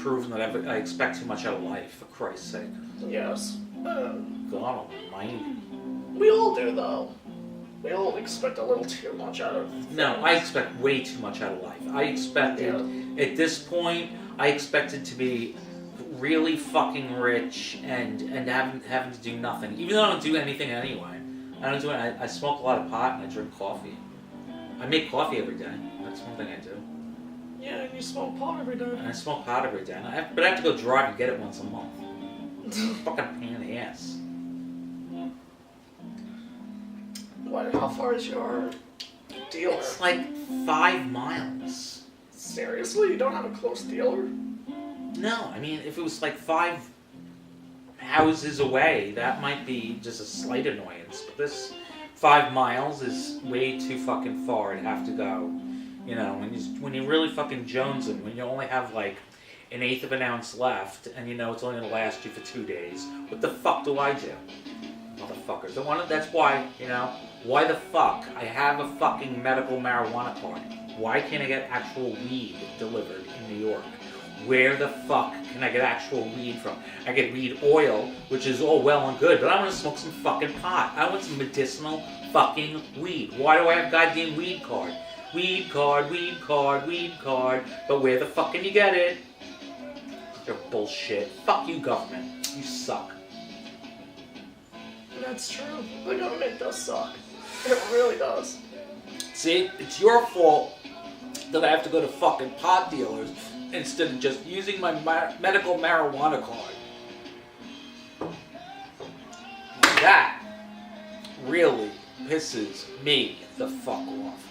proven that I expect too much out of life, for Christ's sake. Yes. God almighty. We all do, though. We all expect a little too much out of things. No, I expect way too much out of life. I expected, at this point, I expected to be really fucking rich and having to do nothing. Even though I don't do anything anyway. I smoke a lot of pot and I drink coffee. I make coffee every day. That's one thing I do. Yeah, and you smoke pot every day. And I smoke pot every day. But I have to go drive and get it once a month. Fucking pain in the ass. What? How far is your dealer? It's like 5 miles. Seriously? You don't have a close dealer? No, I mean, if it was like 5 houses away, that might be just a slight annoyance. But this 5 miles is way too fucking far to have to go. You know, when you really fucking jonesing, when you only have like 1/8 of an ounce left, and you know it's only gonna last you for 2 days, what the fuck do I do? Motherfuckers. That's why, you know, why the fuck I have a fucking medical marijuana card? Why can't I get actual weed delivered in New York? Where the fuck can I get actual weed from? I get weed oil, which is all well and good, but I want to smoke some fucking pot. I want some medicinal fucking weed. Why do I have goddamn weed card? Weed card, weed card, weed card. But where the fuck can you get it? You're bullshit. Fuck you, government. You suck. That's true. The government does suck. It really does. See, it's your fault that I have to go to fucking pot dealers instead of just using my medical marijuana card. That really pisses me the fuck off.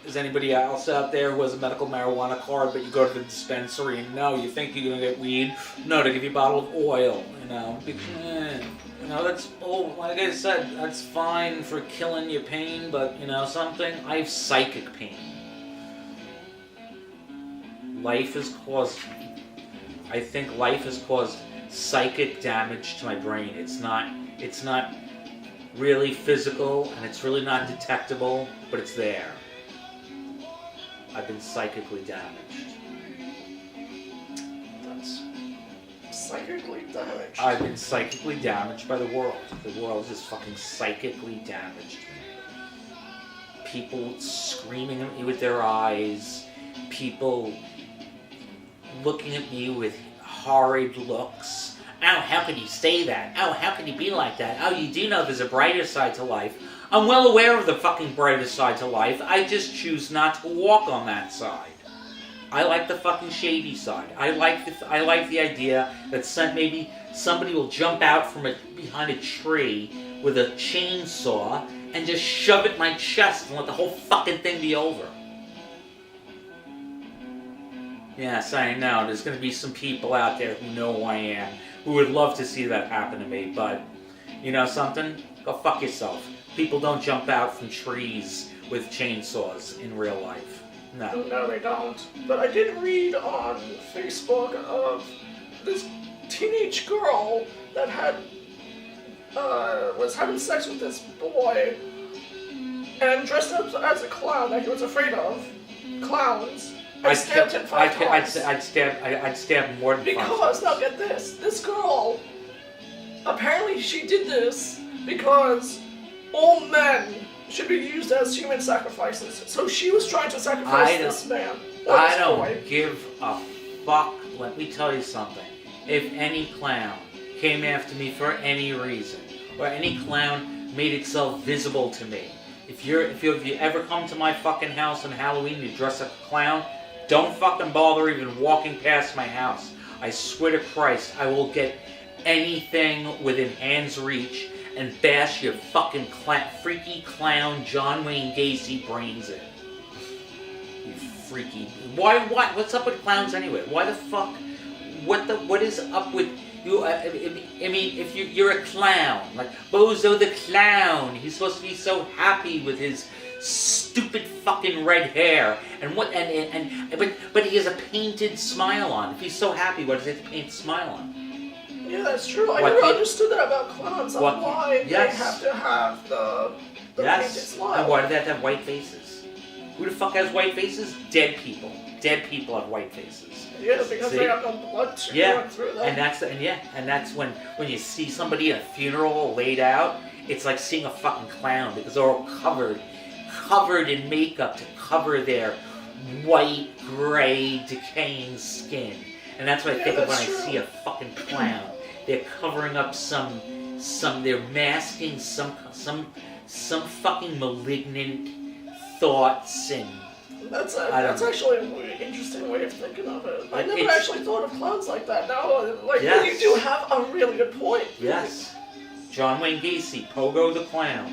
Is anybody else out there who has a medical marijuana card, but you go to the dispensary and no, you think you're gonna get weed? No, they give you a bottle of oil. You know, that's like I said, that's fine for killing your pain, but you know something, I have psychic pain. I think life has caused psychic damage to my brain. It's not really physical, and it's really not detectable, but it's there. I've been psychically damaged. That's psychically damaged. I've been psychically damaged by the world. The world is fucking psychically damaged. People screaming at me with their eyes. People looking at me with horrid looks. Oh, how can you say that? Oh, how can you be like that? Oh, you do know there's a brighter side to life. I'm well aware of the fucking brighter side to life. I just choose not to walk on that side. I like the fucking shady side. I like the idea that maybe somebody will jump out from behind a tree with a chainsaw and just shove it in my chest and let the whole fucking thing be over. Yes, I know. There's going to be some people out there who know who I am, who would love to see that happen to me, but you know something? Go fuck yourself. People don't jump out from trees with chainsaws in real life. No. No, they don't. But I did read on Facebook of this teenage girl that was having sex with this boy and dressed up as a clown that he was afraid of. Clowns. I'd stab more than 5 times. Because, now get this. This girl, apparently she did this because all men should be used as human sacrifices. So she was trying to sacrifice this man. I don't give a fuck. Let me tell you something. If any clown came after me for any reason, or any clown made itself visible to me, if you ever come to my fucking house on Halloween and you dress like a clown, don't fucking bother even walking past my house. I swear to Christ, I will get anything within hand's reach and bash your fucking freaky clown John Wayne Gacy brains in. You freaky... What's up with clowns anyway? Why the fuck... What is up with you? I mean, if you're a clown, like Bozo the Clown, he's supposed to be so happy with his stupid fucking red hair, but he has a painted smile on. If he's so happy, why does he have to paint a smile on? Yeah, that's true. I never understood that about clowns. Why they have to have the painted smile. And why do they have to have white faces? Who the fuck has white faces? Dead people. dead people have white faces. Yeah, because See? they have no blood going through them. And that's when you see somebody at a funeral laid out, it's like seeing a fucking clown because they're all covered in makeup to cover their white, gray, decaying skin. And that's what I think of when I see a fucking clown. They're covering up they're masking some fucking malignant thoughts and. That's actually a really interesting way of thinking of it. I never actually thought of clowns like that. Now, you do have a really good point. Yes. John Wayne Gacy, Pogo the Clown.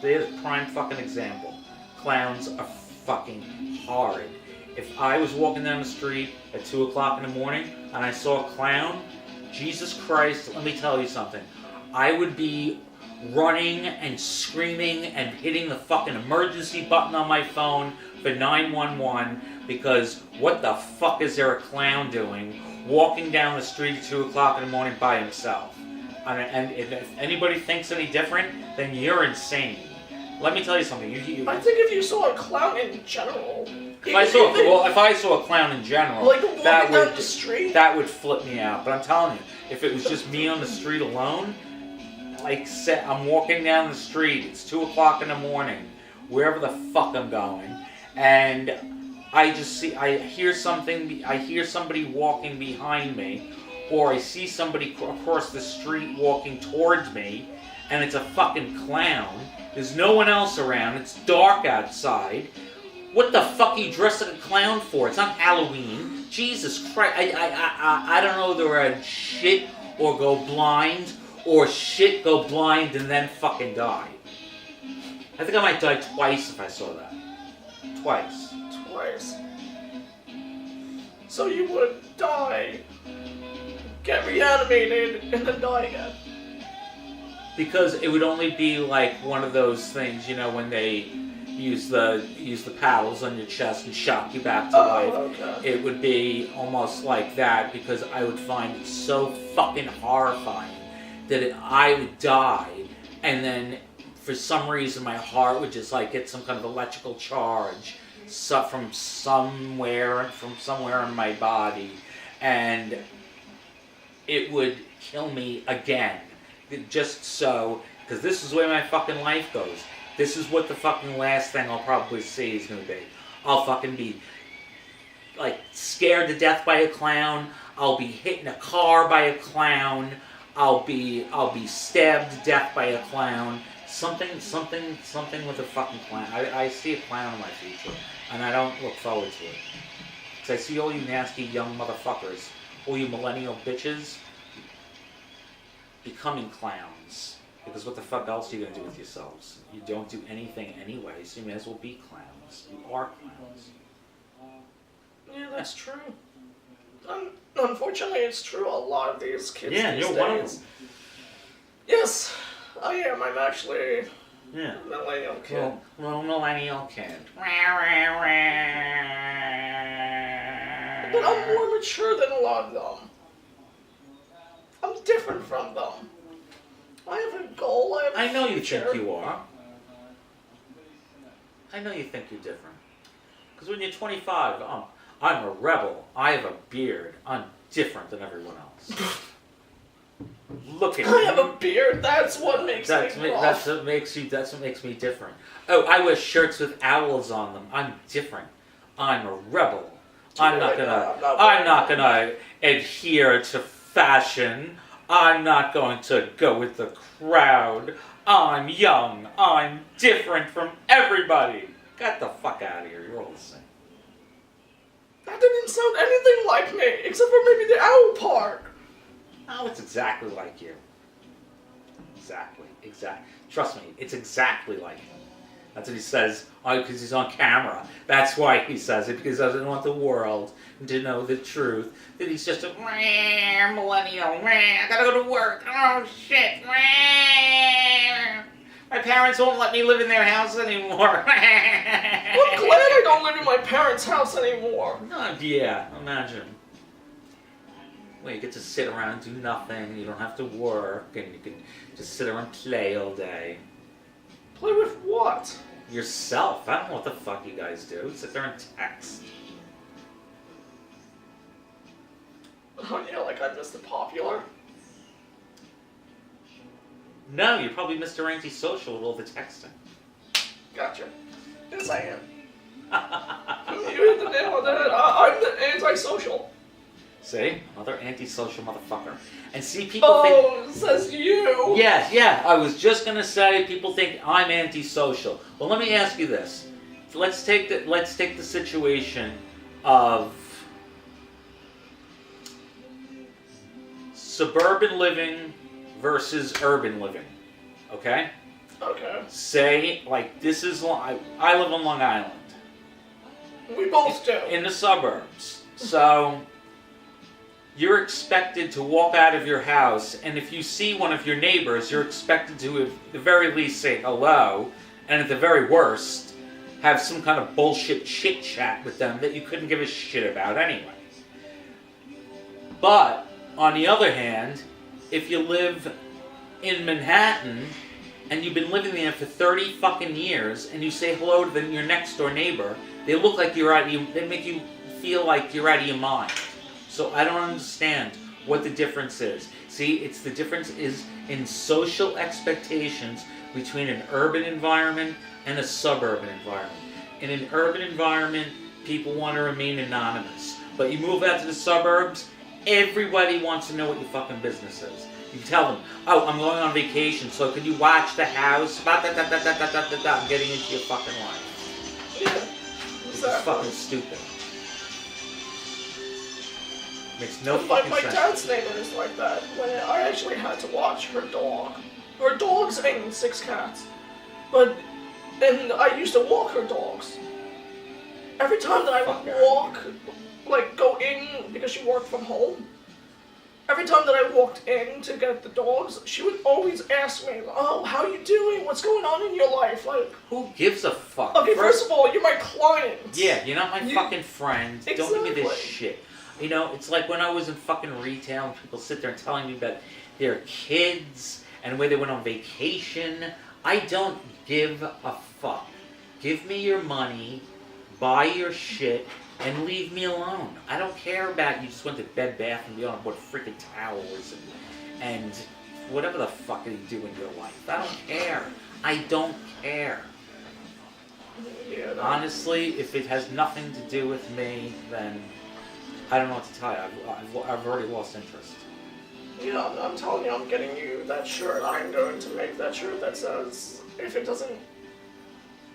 There's a prime fucking example. Clowns are fucking horrid. If I was walking down the street at 2 o'clock in the morning and I saw a clown, Jesus Christ, let me tell you something. I would be running and screaming and hitting the fucking emergency button on my phone for 911 because what the fuck is there a clown doing walking down the street at 2 o'clock in the morning by himself? And if anybody thinks any different, then you're insane. Let me tell you something. I think if you saw a clown in general, if I saw a clown in general, down the street, that would flip me out. But I'm telling you, if it was just me on the street alone, I'm walking down the street, it's 2 o'clock in the morning, wherever the fuck I'm going, and I hear somebody walking behind me, or I see somebody across the street walking towards me, and it's a fucking clown. There's no one else around. It's dark outside. What the fuck are you dressed like a clown for? It's not Halloween. Jesus Christ. I don't know whether I'd shit or go blind, or shit, go blind, and then fucking die. I think I might die twice if I saw that. Twice. So you would die, get reanimated, and then die again. Because it would only be like one of those things, when they use the paddles on your chest and shock you back to life. Okay. It would be almost like that because I would find it so fucking horrifying that I would die, and then for some reason my heart would just get some kind of electrical charge from somewhere in my body, and it would kill me again. Just so, because this is the way my fucking life goes. This is what the fucking last thing I'll probably see is going to be. I'll fucking be scared to death by a clown. I'll be hit in a car by a clown. I'll be stabbed to death by a clown. Something with a fucking clown. I see a clown in my future, and I don't look forward to it. Because I see all you nasty young motherfuckers, all you millennial bitches, becoming clowns. Because what the fuck else are you going to do with yourselves? You don't do anything anyway, so you may as well be clowns. You are clowns. Yeah, that's true. Unfortunately, it's true. A lot of these kids Yeah, these you're days. one of them. Yes, I am. I'm actually a millennial kid. Little millennial kid. But I'm more mature than a lot of them. I'm different from them. I have a goal. I know you think you are. I know you think you're different. Because when you're 25, I'm a rebel. I have a beard. I'm different than everyone else. Look at me. I have a beard. That's what makes me rough. That's what makes me different. Oh, I wear shirts with owls on them. I'm different. I'm a rebel. I'm not gonna adhere to fashion. I'm not going to go with the crowd. I'm young. I'm different from everybody. Get the fuck out of here. You're all the same. That didn't sound anything like me, except for maybe the owl part. Oh, it's exactly like you. Exactly. Trust me, it's exactly like him. That's what he says, because he's on camera. That's why he says it, because he doesn't want the world to know the truth. That he's just a millennial. I gotta go to work. Oh, shit. My parents won't let me live in their house anymore. I'm glad I don't live in my parents' house anymore. Yeah, imagine. Well, you get to sit around and do nothing. You don't have to work, and you can just sit around and play all day. Play with what? Yourself. I don't know what the fuck you guys do. Sit there and text. Oh, yeah, like I'm Mr. Popular. No, you're probably Mr. Antisocial with all the texting. Gotcha. Yes, I am. You hit the nail on the head. I'm the antisocial. See? Another antisocial motherfucker. And see, people think... Oh, says you. Yes, yeah, I was just gonna say people think I'm antisocial. Well, let me ask you this. Let's take the situation of suburban living versus urban living. Okay? Okay. Say, like, this is... I live on Long Island. We both do. In the suburbs. So... you're expected to walk out of your house, and if you see one of your neighbors, you're expected to, at the very least, say hello, and at the very worst, have some kind of bullshit chit-chat with them that you couldn't give a shit about anyway. But, on the other hand, if you live in Manhattan, and you've been living there for 30 fucking years, and you say hello to your next-door neighbor, they look like they make you feel like you're out of your mind. So I don't understand what the difference is. See, the difference is in social expectations between an urban environment and a suburban environment. In an urban environment, people want to remain anonymous. But you move out to the suburbs, everybody wants to know what your fucking business is. You tell them, oh, I'm going on vacation, so can you watch the house? I'm getting into your fucking life. Yeah. It's just fucking stupid. Makes no my fucking sense. dad's neighbor is like that. When I actually had to watch her dog. Her dogs and 6 cats. And I used to walk her dogs. Every time that I would walk, like go in, because she worked from home, every time that I walked in to get the dogs, she would always ask me, oh, how you doing? What's going on in your life? Like, who gives a fuck? Okay, first of all, you're my client. Yeah, you're not my fucking friend. Exactly. Don't give me this shit. You know, it's like when I was in fucking retail and people sit there and telling me about their kids and where they went on vacation. I don't give a fuck. Give me your money, buy your shit, and leave me alone. I don't care about you just went to Bed Bath and Beyond, what freaking towels and whatever the fuck you do in your life. I don't care. I don't care. Yeah, Honestly, if it has nothing to do with me, then I don't know what to tell you. I've already lost interest. Yeah, I'm telling you, I'm getting you that shirt. I'm going to make that shirt that says, if it doesn't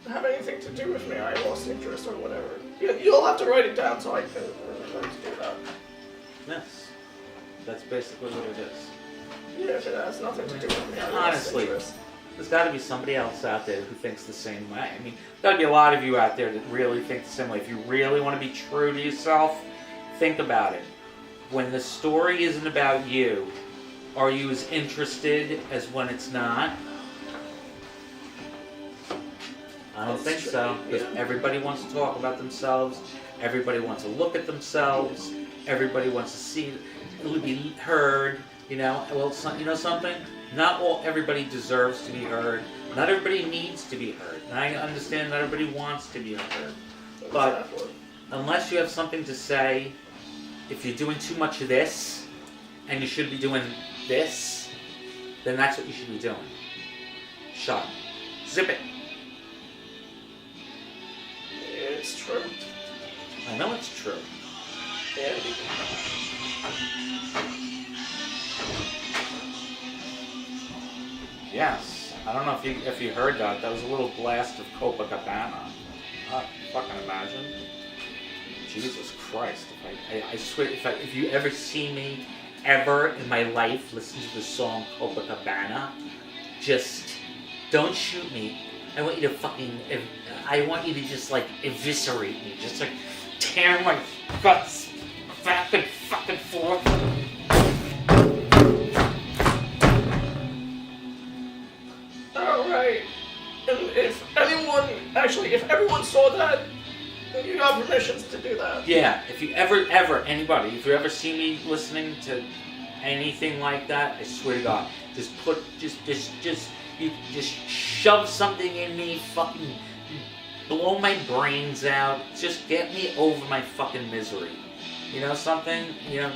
have anything to do with me, I lost interest or whatever. You'll have to write it down so I can do that. Yes. That's basically what it is. Yeah, if it has nothing to do with me, I lost Honestly, interest. there's got to be somebody else out there who thinks the same way. I mean, there's got to be a lot of you out there that really think the same way. If you really want to be true to yourself, think about it. When the story isn't about you, are you as interested as when it's not? I don't think so, because everybody wants to talk about themselves, everybody wants to look at themselves, everybody wants to see, be heard, you know. Well, you know something? Not everybody deserves to be heard. Not everybody needs to be heard. And I understand not everybody wants to be heard. But unless you have something to say, if you're doing too much of this, and you should be doing this, then that's what you should be doing. Shut up. Zip it. It's true. I know it's true. Yeah. Yes. I don't know if you heard that. That was a little blast of Copacabana. Fucking imagine. Jesus Christ. I swear, if you ever see me ever in my life listen to the song Copacabana, just don't shoot me. I want you to just like eviscerate me. Just like tear my guts back and fucking forth. Alright. And if everyone saw that, you got permissions to do that. Yeah, if you ever see me listening to anything like that, I swear to God, you just shove something in me, fucking blow my brains out, just get me over my fucking misery. You know something? You know,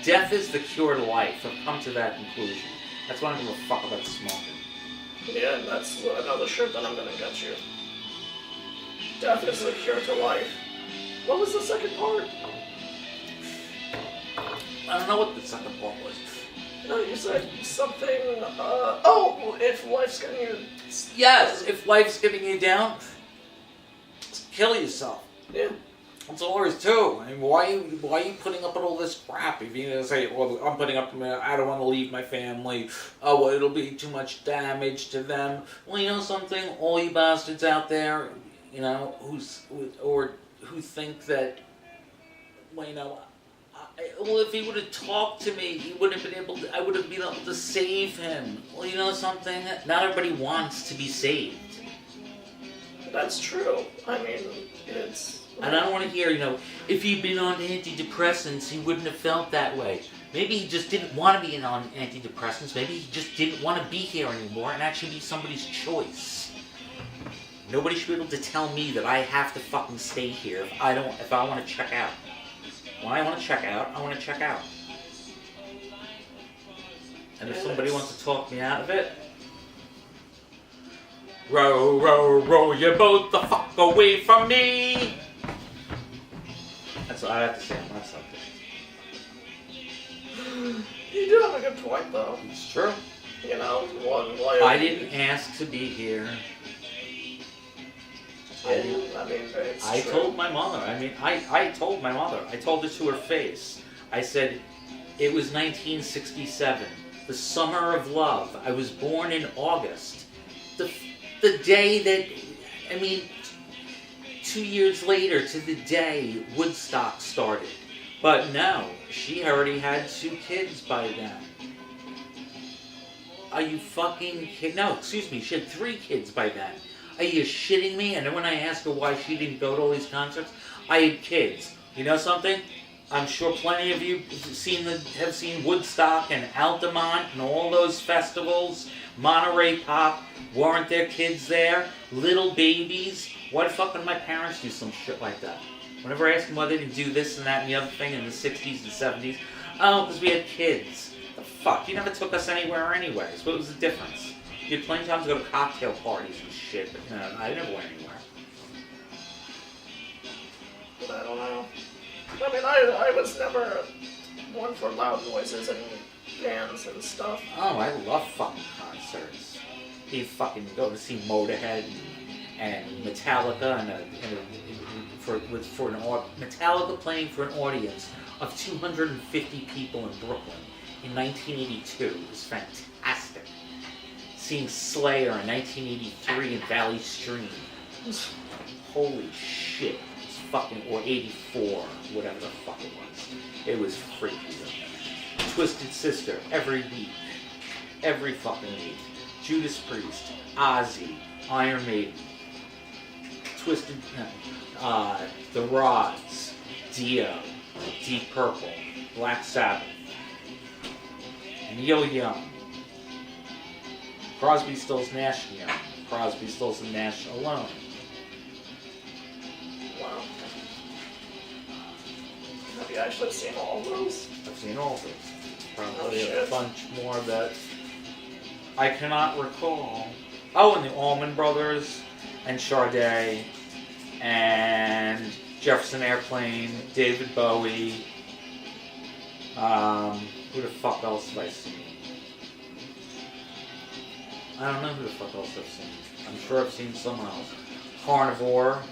Death is the cure to life. I've come to that conclusion. That's why I don't give a fuck about smoking. Yeah, and that's another shirt that I'm gonna get you. Death is the cure to life. What was the second part? I don't know what the second part was. No, you said something, if life's getting you... Yes, if life's getting you down, kill yourself. Yeah. That's all there is too. I mean, why are you putting up with all this crap? If you're gonna say, well, I'm putting up with it, I don't want to leave my family. Oh, well, it'll be too much damage to them. Well, you know something? All you bastards out there, you know, who think that, well, you know, well, if he would have talked to me, he would have been able to, I would have been able to save him. Well, you know something? Not everybody wants to be saved. That's true. I mean, it's... And I don't want to hear, you know, if he'd been on antidepressants, he wouldn't have felt that way. Maybe he just didn't want to be on antidepressants. Maybe he just didn't want to be here anymore and actually be somebody's choice. Nobody should be able to tell me that I have to fucking stay here if I want to check out. When I want to check out, I want to check out. And if somebody wants to talk me out of it, row, row, row your boat the fuck away from me. That's what I have to say on that subject. You do have a good point, though. It's true. You know, I didn't ask to be here. I told my mother. I told my mother. I told her to her face. I said, it was 1967, the summer of love. I was born in August. The day that, 2 years later to the day Woodstock started. But no, she already had 2 kids by then. Are you fucking kidding? No, excuse me, she had 3 kids by then. Are you shitting me? And then when I asked her why she didn't go to all these concerts, I had kids. You know something? I'm sure plenty of you have seen Woodstock and Altamont and all those festivals. Monterey Pop. Weren't there kids there? Little babies. Why the fuck would my parents do some shit like that? Whenever I ask them why they didn't do this and that and the other thing in the 60s and 70s, oh, because we had kids. The fuck? You never took us anywhere anyways. What was the difference? You had plenty of times to go to cocktail parties and shit, but no, I never went anywhere. I don't know. I was never one for loud noises and bands and stuff. Oh, I love fucking concerts. You fucking go to see Motorhead and Metallica Metallica playing for an audience of 250 people in Brooklyn in 1982. It was fantastic. Seeing Slayer in 1983 in Valley Stream. Holy shit. It's fucking, or 84, whatever the fuck it was. It was freaky. Twisted Sister, every week. Every fucking week. Judas Priest, Ozzy, Iron Maiden, The Rods, Dio, Deep Purple, Black Sabbath, Neil Young, Crosby, Stills, Nash Young, Crosby, Stills, and Nash alone. Wow. Have you actually seen all of those? I've seen all of those. Probably a bunch more that I cannot recall. Oh, and the Allman Brothers, and Sade, and Jefferson Airplane, David Bowie. Who the fuck else have I seen? I don't know who the fuck else I've seen. I'm sure I've seen someone else. Carnivore.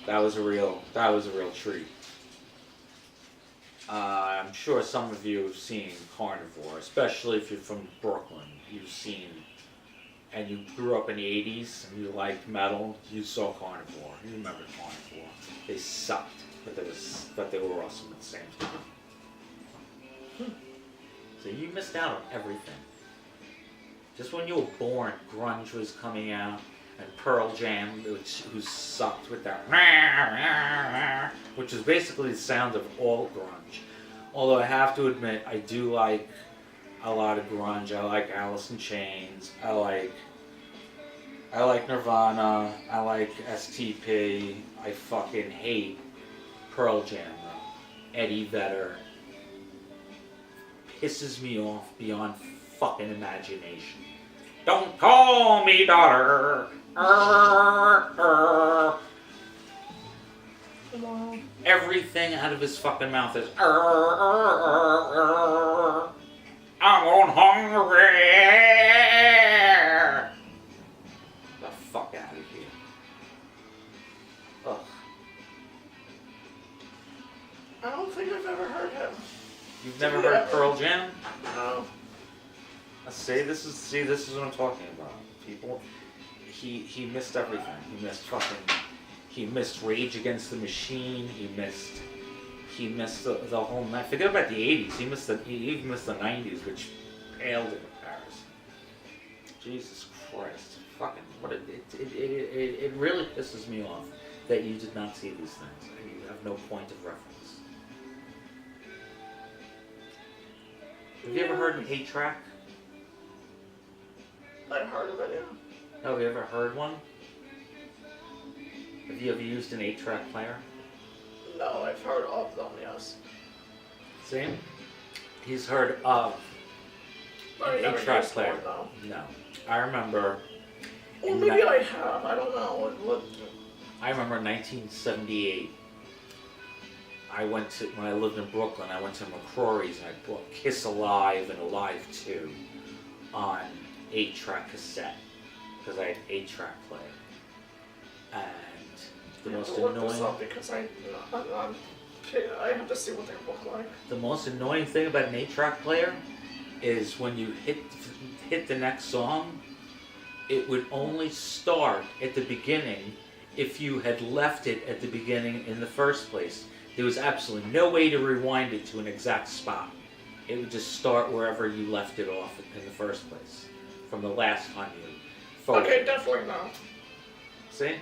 That was a real treat. I'm sure some of you have seen Carnivore, especially if you're from Brooklyn. You've seen, and you grew up in the 80s and you liked metal, you saw Carnivore. You remember Carnivore. They sucked, but they were awesome at the same time. So you missed out on everything. Just when you were born, grunge was coming out, and Pearl Jam, who sucked with that, which is basically the sound of all grunge. Although I have to admit, I do like a lot of grunge. I like Alice in Chains. I like Nirvana. I like STP. I fucking hate Pearl Jam though. Eddie Vedder pisses me off beyond fucking imagination. Don't call me daughter. Wow. Everything out of his fucking mouth is I'm on hungry. The fuck out of here. Ugh. I don't think I've ever heard him. You've never heard Pearl Jam? No. This is what I'm talking about. People, he missed everything. He missed Rage Against the Machine. He missed the whole night. Forget about the 80s. He even missed the 90s, which paled in comparison. Jesus Christ. Fucking, it really pisses me off that you did not see these things. You have no point of reference. Have you ever heard an 8-track? I've heard of it, yeah. Have you ever heard one? Have you ever used an 8-track player? No, I've heard of them, yes. Same? He's heard of But an I never 8-track used player. one, though. No. I remember... Or maybe I have, I don't know. I remember 1978. When I lived in Brooklyn, I went to McCrory's and I bought Kiss Alive and Alive 2 on 8-track cassette. Because I had 8-track player. And the most look this annoying... up because I have to see what they look like. The most annoying thing about an 8-track player is when you hit the next song, it would only start at the beginning if you had left it at the beginning in the first place. There was absolutely no way to rewind it to an exact spot. It would just start wherever you left it off in the first place, from the last time you forward. Okay, definitely no. See?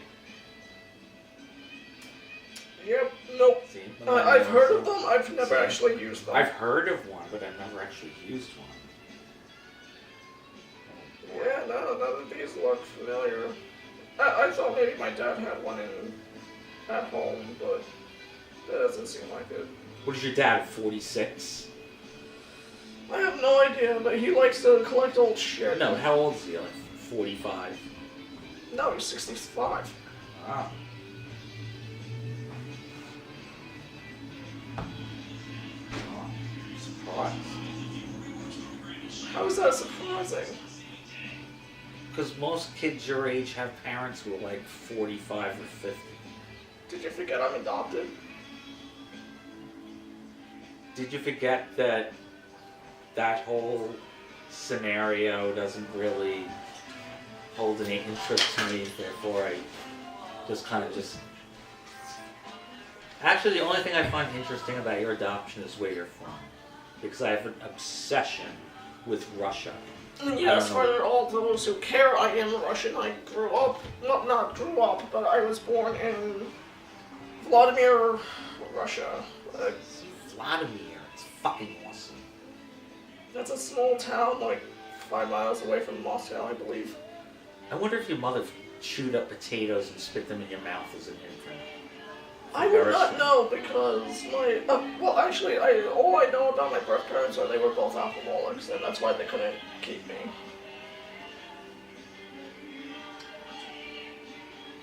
Yep, nope. See? I've heard of them, I've never actually used them. I've heard of one, but I've never actually used one. Yeah, none of these look familiar. I thought maybe my dad had one at home, but that doesn't seem like it. What is your dad, 46? I have no idea, but he likes to collect old shit. No, how old is he? Like 45? No, he's 65. Wow. Oh, I'm surprised. How is that surprising? Because most kids your age have parents who are like 45 or 50. Did you forget I'm adopted? Did you forget that that whole scenario doesn't really hold any interest to me, therefore I just kind of just... Actually, the only thing I find interesting about your adoption is where you're from. Because I have an obsession with Russia. Yes, for all those who care, I am Russian. I grew up, not grew up, but I was born in Vladimir, Russia. Vladimir, it's fucking awesome. That's a small town, like 5 miles away from Moscow, I believe. I wonder if your mother chewed up potatoes and spit them in your mouth as an infant. I would not know because my, well actually, all I know about my birth parents are they were both alcoholics and that's why they couldn't keep me.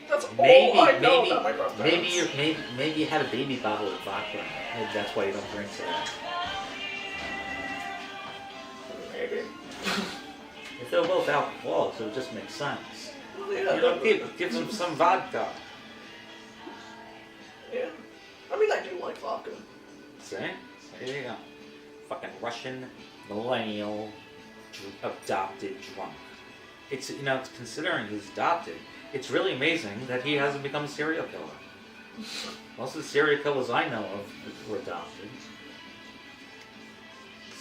That's all I know about my birth parents. Maybe you had a baby bottle of vodka in it. Maybe that's why you don't drink today. Maybe. If they're both alcoholics, it would just make sense. Well, yeah, You know, give them some vodka. Yeah. I mean, I do like vodka. See? There you go. Fucking Russian, millennial, adopted drunk. It's, you know, it's considering he's adopted, it's really amazing that he hasn't become a serial killer. Most of the serial killers I know of were adopted.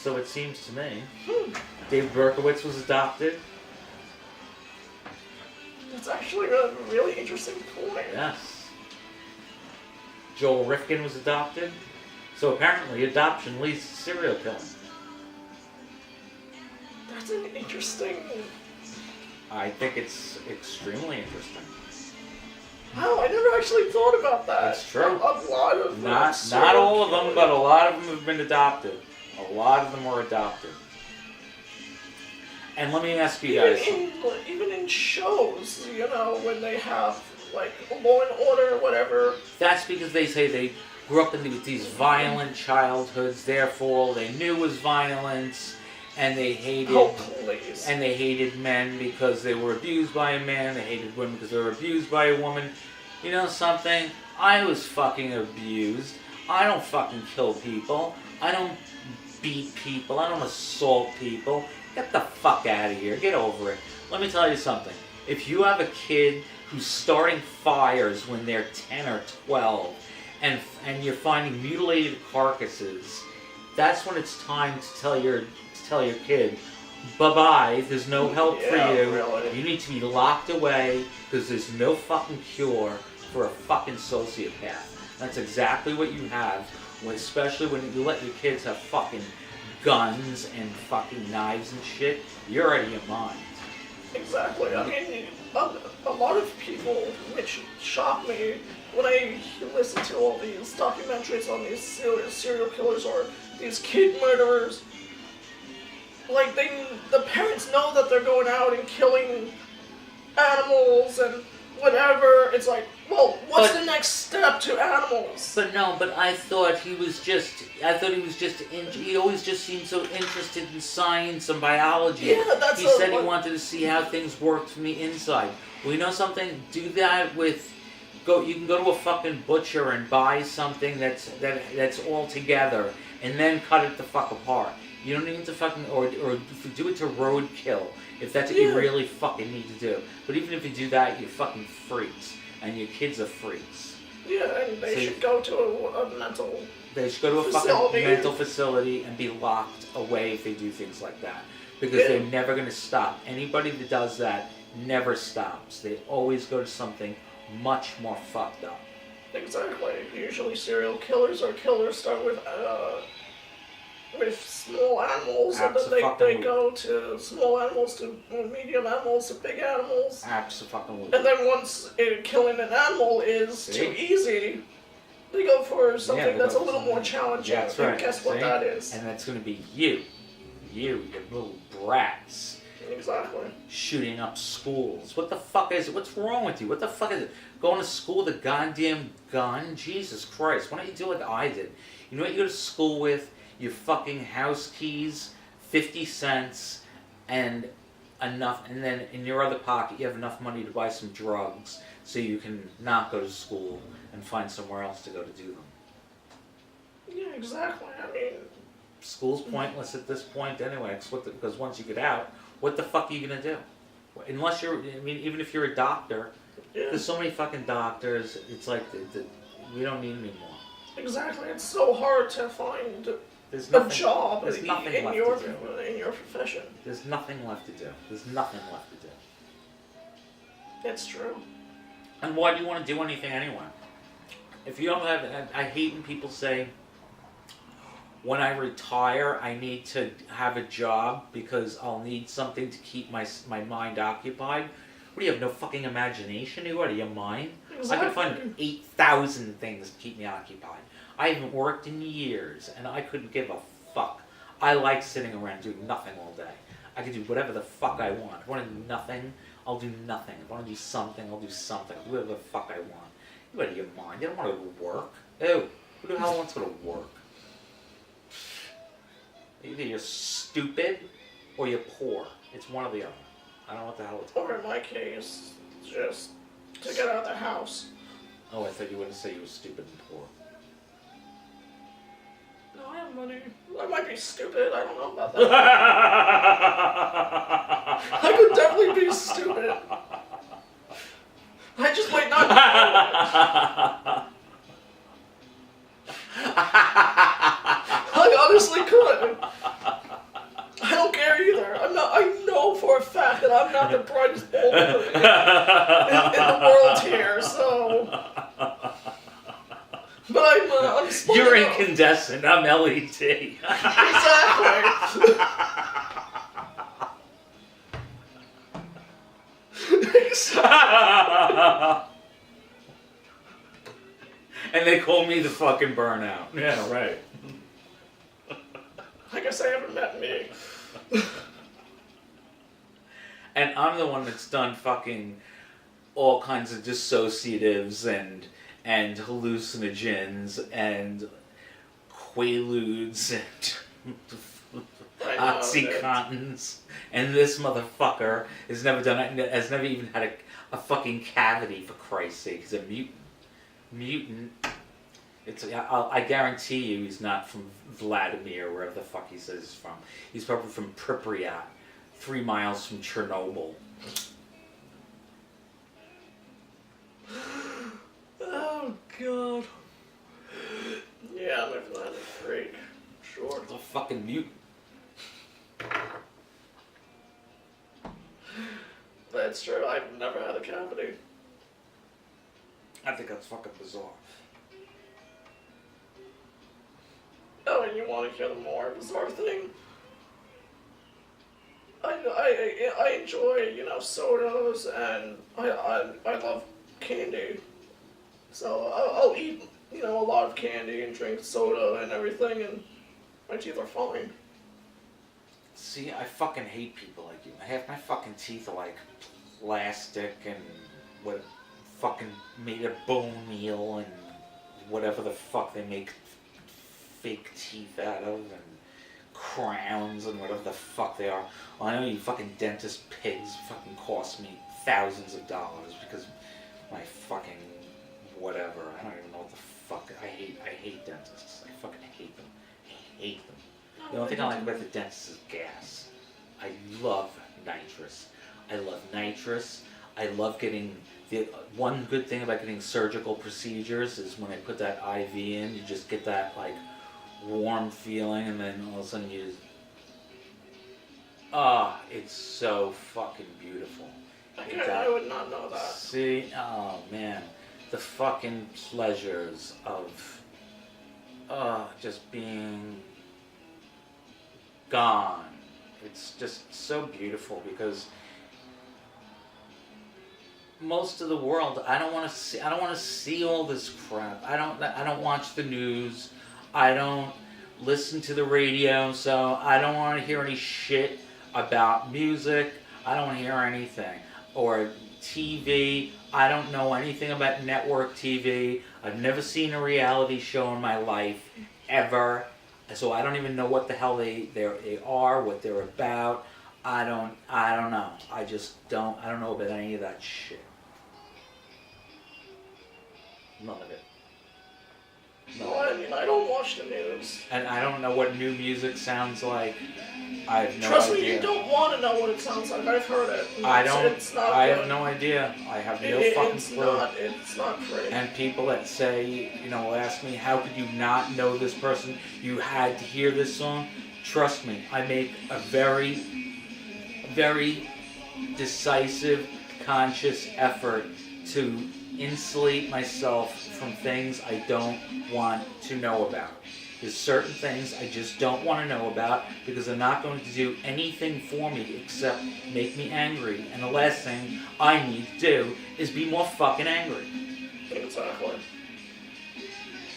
So it seems to me. Dave Berkowitz was adopted. That's actually a really interesting point. Yes. Joel Rifkin was adopted. So apparently adoption leads to serial killing. That's an interesting... I think it's extremely interesting. Wow, I never actually thought about that. That's true. A lot of Not all of them, but a lot of them have been adopted. A lot of them were adopted. And let me ask you guys. Even in shows, when they have like Law and Order or whatever. That's because they say they grew up with these violent childhoods. Therefore, they knew it was violence, and they hated. Oh, please. And they hated men because they were abused by a man. They hated women because they were abused by a woman. You know something? I was fucking abused. I don't fucking kill people. I don't beat people. I don't assault people. Get the fuck out of here. Get over it. Let me tell you something. If you have a kid who's starting fires when they're 10 or 12, and you're finding mutilated carcasses, that's when it's time to tell your kid, bye-bye, there's no help for you. Really. You need to be locked away because there's no fucking cure for a fucking sociopath. That's exactly what you have, especially when you let your kids have fucking guns and fucking knives and shit. You're out of your mind. Exactly. I mean, a lot of people, which shock me when I listen to all these documentaries on these serial killers or these kid murderers, like the parents know that they're going out and killing animals and whatever. It's like, well, what's the next step to animals? But I thought he was just, he always just seemed so interested in science and biology. Yeah, that's He said he wanted to see how things worked from the inside. Well, you know something? Do that with, you can go to a fucking butcher and buy something that's all together and then cut it the fuck apart. You don't need to fucking, or do it to roadkill, if that's what you really fucking need to do. But even if you do that, you're fucking freaks. And your kids are freaks. Yeah, and they should go to a mental They should go to a fucking mental facility and be locked away if they do things like that. Because they're never going to stop. Anybody that does that never stops. They always go to something much more fucked up. Exactly. Usually serial killers or killers start with small animals, and then they go to small animals to medium animals to big animals. Absolutely. And then once killing an animal is too easy, they go for something that's a little more challenging. That's right. And guess what that is? And that's going to be you, you little brats. Exactly. Shooting up schools. What the fuck is it? What's wrong with you? What the fuck is it? Going to school with a goddamn gun? Jesus Christ. Why don't you do like I did? You know what you go to school with? Your fucking house keys, 50 cents, and enough, and then in your other pocket you have enough money to buy some drugs so you can not go to school and find somewhere else to go to do them. Yeah, exactly. I mean, school's pointless at this point anyway, because once you get out, what the fuck are you gonna do? Unless you're, I mean, even if you're a doctor, there's so many fucking doctors, it's like, we don't need any more. Exactly, it's so hard to find a job in your profession. There's nothing left to do. There's nothing left to do. It's true. And why do you want to do anything anyway? If you don't have, I hate when people say, when I retire, I need to have a job because I'll need something to keep my mind occupied. What do you have, no fucking imagination? What are you, mind? Exactly. I can find 8,000 things to keep me occupied. I haven't worked in years, and I couldn't give a fuck. I like sitting around doing nothing all day. I can do whatever the fuck I want. If I want to do nothing, I'll do nothing. If I want to do something, I'll do something. I'll do whatever the fuck I want. You out of your mind. You don't want to go to work. Ew. Who the hell wants to go to work? Either you're stupid or you're poor. It's one or the other. I don't know what the hell it's called. Or in my case, just to get out of the house. Oh, I thought you were going to say you were stupid and poor. No, I have money. I might be stupid. I don't know about that. I could definitely be stupid. I just might not know. I honestly could. I don't care either. I know for a fact that I'm not the brightest bulb in the world here, so. But I'm smart You're enough. incandescent. I'm LED. Exactly. Exactly. And they call me the fucking burnout. Yeah, right. I guess I haven't met me. And I'm the one that's done fucking all kinds of dissociatives and hallucinogens and quaaludes and Oxycontins. And this motherfucker has never done it, has never even had a fucking cavity, for Christ's sake. He's a mutant. I guarantee you he's not from Vladimir, wherever the fuck he says he's from. He's probably from Pripyat, 3 miles from Chernobyl. Oh, God. Yeah, maybe not a freak. Sure. He's a fucking mutant. That's true. I've never had a cavity. I think that's fucking bizarre. Oh, and you want to hear the more bizarre thing? I enjoy, sodas, and I love candy. So I'll eat, a lot of candy and drink soda and everything, and my teeth are fine. See, I fucking hate people like you. Half my fucking teeth are like plastic and what fucking made of bone meal and whatever the fuck they make fake teeth out of and crowns and whatever the fuck they are. Well, I know you fucking dentist pigs fucking cost me thousands of dollars because my fucking whatever. I don't even know what the fuck. I hate dentists. I fucking hate them. I hate them. The only thing I like about the dentist is gas. I love nitrous. I love getting the one good thing about getting surgical procedures is when I put that IV in, you just get that like warm feeling, and then all of a sudden you just, it's so fucking beautiful. Okay, I would not know that. See, oh man, the fucking pleasures of just being gone. It's just so beautiful because most of the world, I don't want to see all this crap. I don't watch the news. I don't listen to the radio, so I don't want to hear any shit about music. I don't want to hear anything. Or TV. I don't know anything about network TV. I've never seen a reality show in my life, ever. So I don't even know what the hell they are, what they're about. I don't know. I don't know about any of that shit. None of it. No, I don't watch the news. And I don't know what new music sounds like. I have no Trust idea. me, you don't want to know what it sounds like. I've heard it. It's not I good. have no idea. I have no fucking clue. It's not pretty. And people that say, will ask me, how could you not know this person? You had to hear this song. Trust me, I make a very, very decisive, conscious effort to insulate myself from things I don't want to know about. There's certain things I just don't want to know about because they're not going to do anything for me except make me angry. And the last thing I need to do is be more fucking angry. Exactly.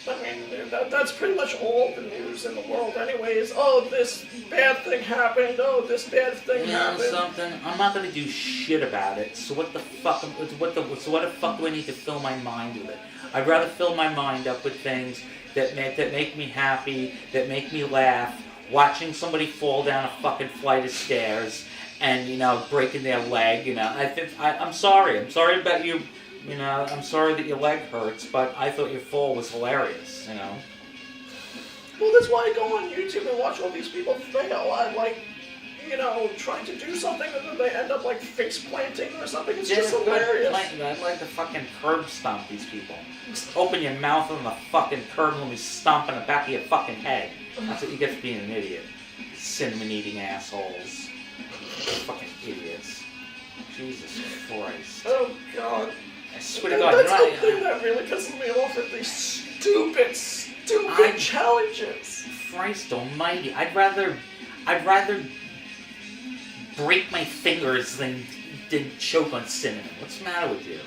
I mean, that's pretty much all the news in the world anyways. Oh, this bad thing happened. Oh, this bad thing happened. Something? I'm not going to do shit about it. So what the fuck do I need to fill my mind with it? I'd rather fill my mind up with things that make me happy, that make me laugh, watching somebody fall down a fucking flight of stairs and, breaking their leg, I'm sorry about you, I'm sorry that your leg hurts, but I thought your fall was hilarious, Well, that's why I go on YouTube and watch all these people fail. I like, trying to do something and then they end up like face planting or something. It's just hilarious. I'd like to fucking curb stomp these people. Open your mouth on the fucking curb and let me stomp in the back of your fucking head. That's what you get for being an idiot. Cinnamon eating assholes. Fucking idiots. Jesus Christ. Oh God. I swear to God. That's the thing that really pisses me off are these stupid challenges. Christ almighty. I'd rather break my fingers than choke on cinnamon. What's the matter with you?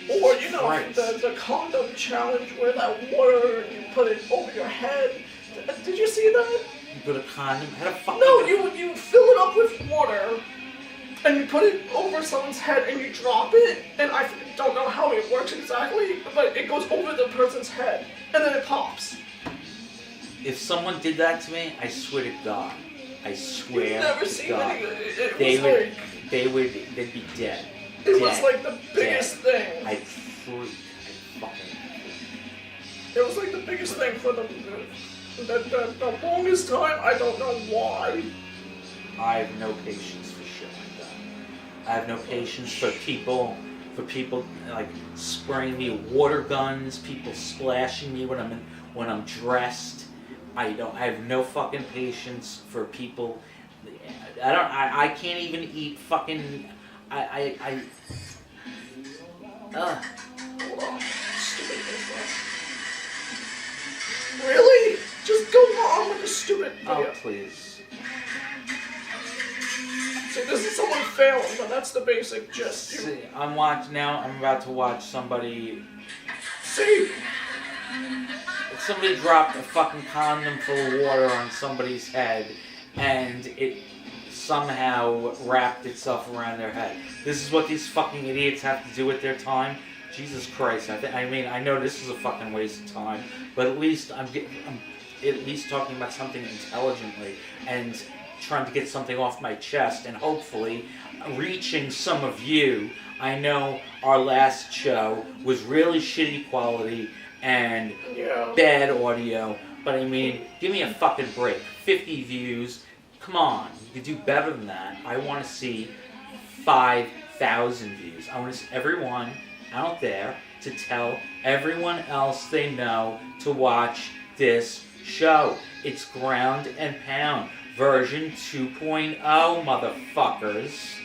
Or, you know, Christ. the condom challenge where that water, you put it over your head. Did you see that? You put a condom. How the fuck? No, you fill it up with water, and you put it over someone's head, and you drop it, and I don't know how it works exactly, but it goes over the person's head, and then it pops. If someone did that to me, I swear to God. I swear You've never to seen God. it. They'd be dead. It was like the biggest thing. I fucking. It was like the biggest thing for the longest time. I don't know why. I have no patience for shit like that. I have no patience for people like spraying me with water guns, people splashing me when I'm dressed. I have no fucking patience for people. I can't even eat fucking. Hold on. Stupid info. Really? Just go on with the stupid video. Oh, please. See, this is someone failing, but that's the basic gist. See, I'm about to watch somebody. See? Somebody dropped a fucking condom full of water on somebody's head, and it somehow wrapped itself around their head. This is what these fucking idiots have to do with their time. Jesus Christ! I know this is a fucking waste of time, but at least I'm at least talking about something intelligently and trying to get something off my chest, and hopefully reaching some of you. I know our last show was really shitty quality and bad audio, but I mean, give me a fucking break. 50 views, come on, you can do better than that. I want to see 5,000 views. I want to see everyone out there to tell everyone else they know to watch this show. It's Ground and Pound version 2.0, motherfuckers.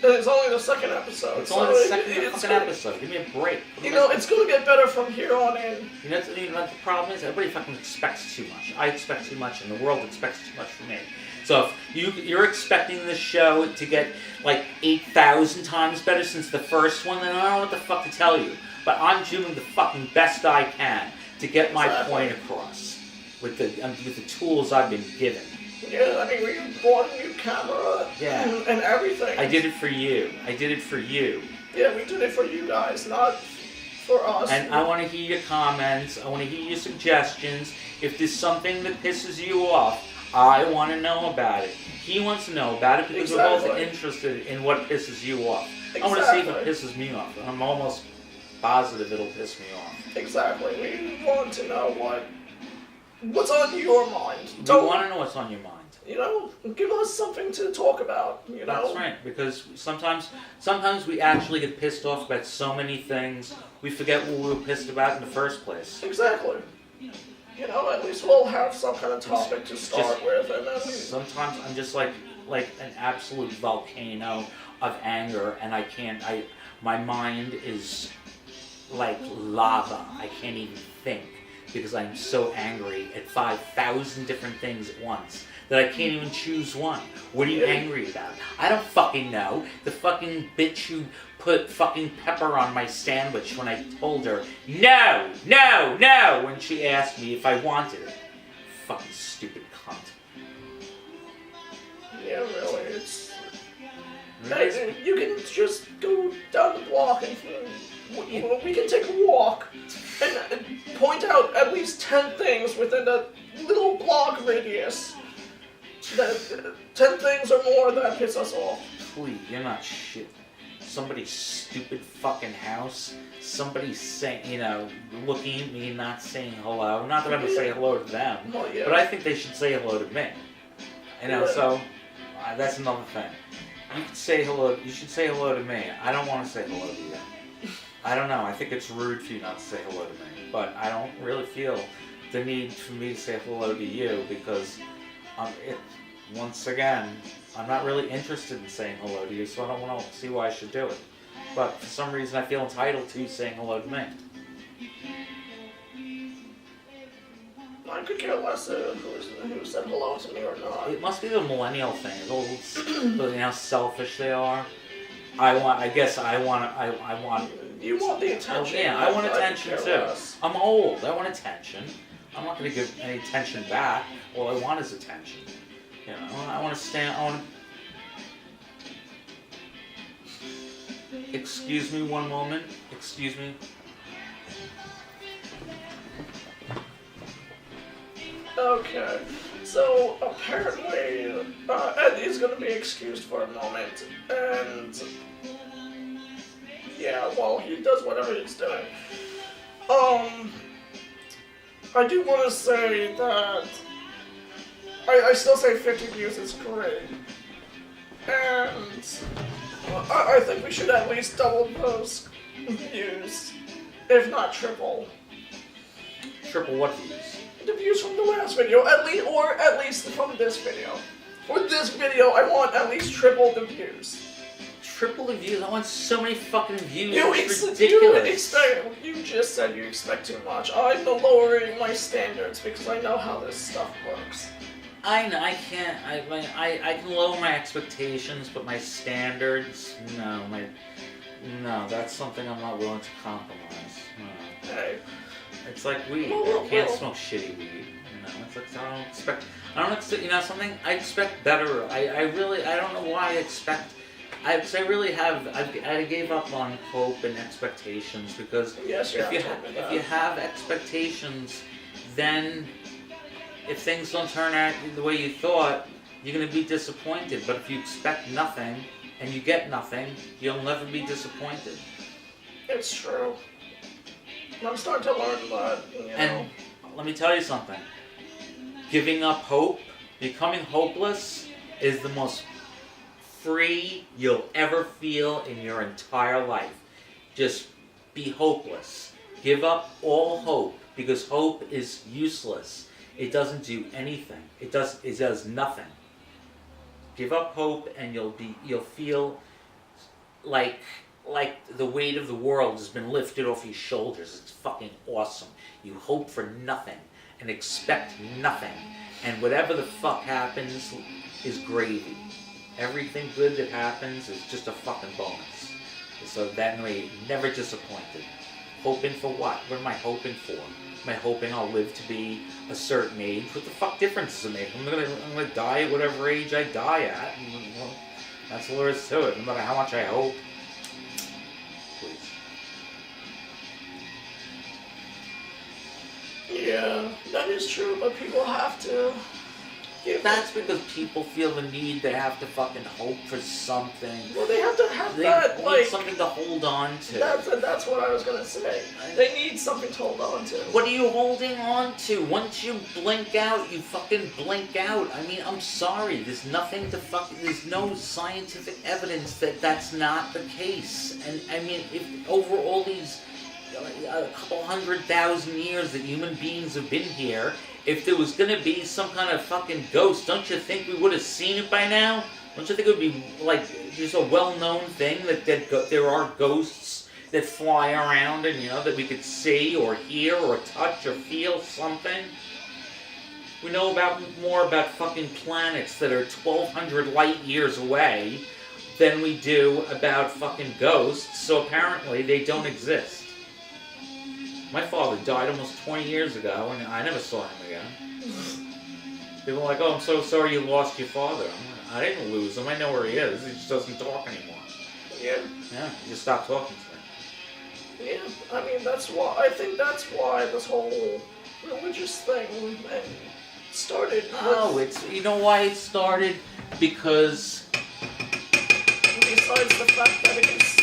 It's only the second episode. It's only the second fucking episode. Give me a break. You know, it's gonna get better from here on in. You know what the problem is? Everybody fucking expects too much. I expect too much, and the world expects too much from me. So if you're expecting this show to get like 8,000 times better since the first one, then I don't know what the fuck to tell you. But I'm doing the fucking best I can to get my point across with the tools I've been given. Yeah, I mean, we bought a new camera and everything. I did it for you. Yeah, we did it for you guys, not for us. And I want to hear your comments. I want to hear your suggestions. If there's something that pisses you off, I want to know about it. He wants to know about it because we're both interested in what pisses you off. I want to see if it pisses me off. I'm almost positive it'll piss me off. Exactly. We want to know what's on your mind. We want to know what's on your mind. You know, give us something to talk about, you know? That's right, because sometimes we actually get pissed off about so many things, we forget what we were pissed about in the first place. Exactly. You know, at least we'll have some kind of topic to start with, and then sometimes I'm just like an absolute volcano of anger, and my mind is like lava. I can't even think because I'm so angry at 5,000 different things at once that I can't even choose one. What are you angry about? I don't fucking know. The fucking bitch who put fucking pepper on my sandwich when I told her, no, when she asked me if I wanted it. Fucking stupid cunt. Yeah, really, it's... You can just go down the block and we can take a walk and point out at least 10 things within a little block radius. 10 things or more that piss us off. Please, you're not shit. Somebody's stupid fucking house. Somebody saying, looking at me and not saying hello. Not that I'm gonna say hello to them, but I think they should say hello to me. So that's another thing. You should say hello to me. I don't want to say hello to you. I don't know. I think it's rude for you not to say hello to me, but I don't really feel the need for me to say hello to you because once again, I'm not really interested in saying hello to you, so I don't want to see why I should do it. But for some reason, I feel entitled to saying hello to me. I could care less who said hello to me or not. It must be the millennial thing. How selfish they are. I guess I want. You want the attention. Yeah, I want attention too. Less. I'm old. I want attention. I'm not going to give any attention back. All I want is attention. You know, I want to stand. I want. Excuse me one moment. Excuse me. Okay, so apparently Ed is going to be excused for a moment, and yeah, while he does whatever he's doing. I do want to say that I still say 50 views is great, and I think we should at least double those views, if not triple. Triple what views? The views from the last video, at least from this video. For this video, I want at least triple the views. Triple the views? I want so many fucking views. It's ridiculous. You just said you expect too much. I'm lowering my standards because I know how this stuff works. I know, I can't, I can lower my expectations, but my standards, no, that's something I'm not willing to compromise. No. Hey. It's like weed. I can't smoke shitty weed. You know, it's like I don't expect, you know, something, I expect better. I don't know why I gave up on hope and expectations because yes, if you have expectations, then if things don't turn out the way you thought, you're going to be disappointed. But if you expect nothing and you get nothing, you'll never be disappointed. It's true. I'm starting to learn that, you know. And let me tell you something. Giving up hope, becoming hopeless, is the most free you'll ever feel in your entire life. Just be hopeless. Give up all hope, because hope is useless. It doesn't do anything. It does nothing. Give up hope and you'll feel like the weight of the world has been lifted off your shoulders. It's fucking awesome. You hope for nothing and expect nothing. And whatever the fuck happens is gravy. Everything good that happens is just a fucking bonus. So that way, never disappointed. Hoping for what? What am I hoping for? Am I hoping I'll live to be a certain age? What the fuck difference does it make? I'm gonna die at whatever age I die at. And, well, that's all there is to it. No matter how much I hope. Please. Yeah, that is true, but people have to give. That's because people feel the need. They have to fucking hope for something. Well, they have to have They that, need like, something to hold on to. That's what I was gonna say. They need something to hold on to. What are you holding on to? Once you blink out, you fucking blink out. I mean, I'm sorry. There's nothing to there's no scientific evidence that that's not the case. And I mean, if over all these a couple 100,000 years that human beings have been here, if there was gonna be some kind of fucking ghost, don't you think we would have seen it by now? Don't you think it would be like just a well-known thing that there are ghosts that fly around and, you know, that we could see or hear or touch or feel something? We know more about fucking planets that are 1,200 light years away than we do about fucking ghosts, so apparently they don't exist. My father died almost 20 years ago, and I never saw him again. People are like, oh, I'm so sorry you lost your father. I didn't lose him. I know where he is. He just doesn't talk anymore. Yeah. Yeah, he just stopped talking to me. Yeah, I mean, I think that's why this whole religious thing started. Oh, you know why it started? Because... Besides the fact that it's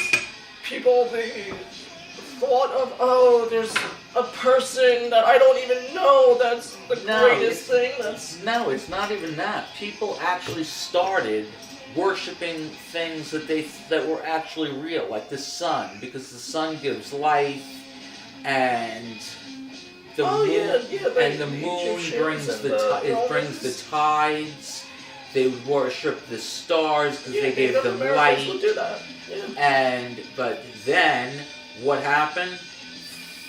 people, they thought of, oh, there's a person that I don't even know that's the greatest thing. No, it's not even that. People actually started worshipping things that were actually real, like the sun, because the sun gives life, and the moon brings the tides. They would worship the stars because they gave them light. Would do that. Yeah. But then what happened?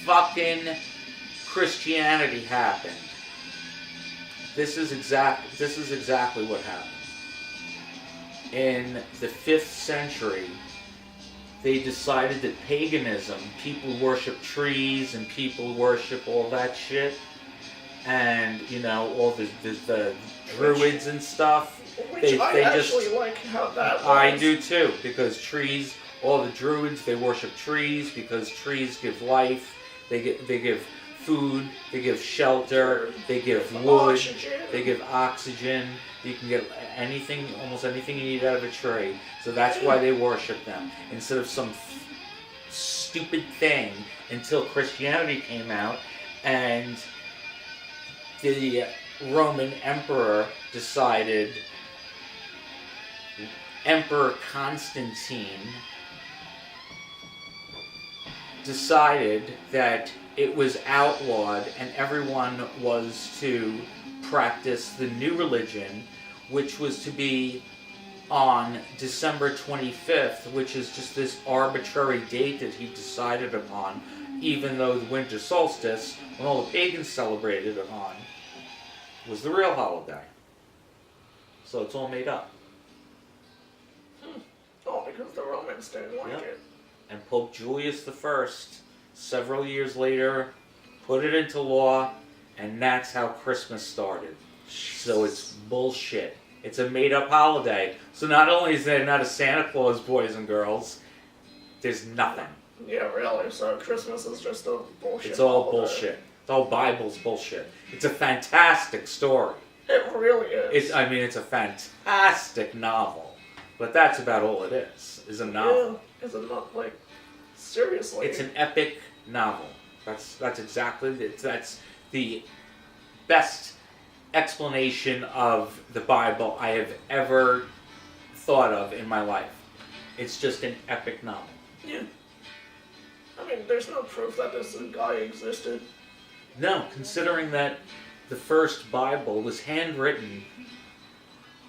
Fucking Christianity happened. This is exactly what happened. In the 5th century, they decided that paganism, people worship trees and people worship all that shit, and all the druids and stuff. Which I actually like how that was. I do too, because trees, all the druids, they worship trees because trees give life. They give food, they give shelter, they give wood, they give oxygen. You can get almost anything you need out of a tree. So that's why they worship them. Instead of some stupid thing until Christianity came out and the Roman Emperor decided, Emperor Constantine decided that it was outlawed and everyone was to practice the new religion, which was to be on December 25th, which is just this arbitrary date that he decided upon, even though the winter solstice, when all the pagans celebrated it on, was the real holiday. So it's all made up. Oh, because the Romans didn't like it. And Pope Julius I, several years later, put it into law, and that's how Christmas started. So it's bullshit. It's a made-up holiday. So not only is there not a Santa Claus, boys and girls, there's nothing. Yeah, really. So Christmas is just a bullshit. It's all holiday. bullshit. It's all Bible's bullshit. It's a fantastic story. It really is. It's a fantastic novel. But that's about all it is a novel. Yeah, is it not, like, seriously? It's an epic novel. That's exactly it. That's the best explanation of the Bible I have ever thought of in my life. It's just an epic novel. Yeah. I mean, there's no proof that this guy existed. No, considering that the first Bible was handwritten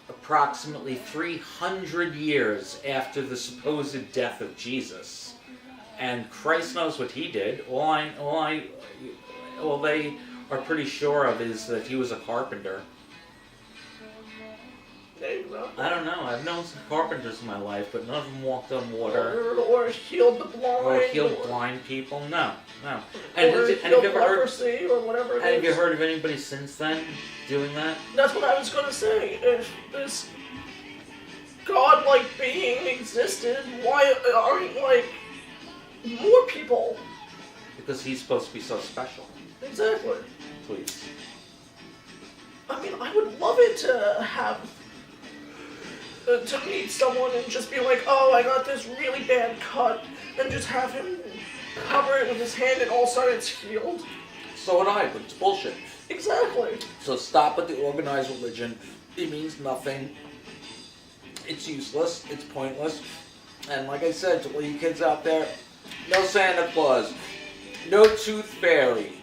approximately 300 years after the supposed death of Jesus. And Christ knows what he did. All they are pretty sure of is that he was a carpenter. I don't know. I've known some carpenters in my life, but none of them walked on water. Or healed the blind. Or healed blind people. No. And have you ever leprosy or whatever it is. Have you heard of anybody since then doing that? That's what I was going to say. If this God-like being existed, why aren't, more people? Because he's supposed to be so special. Exactly. Please. I mean, I would love it to have... to meet someone and just be like, oh, I got this really bad cut, and just have him cover it with his hand and all of a sudden it's healed. So would I, but it's bullshit. Exactly. So stop with the organized religion. It means nothing. It's useless. It's pointless. And like I said to all you kids out there, no Santa Claus. No Tooth Fairy.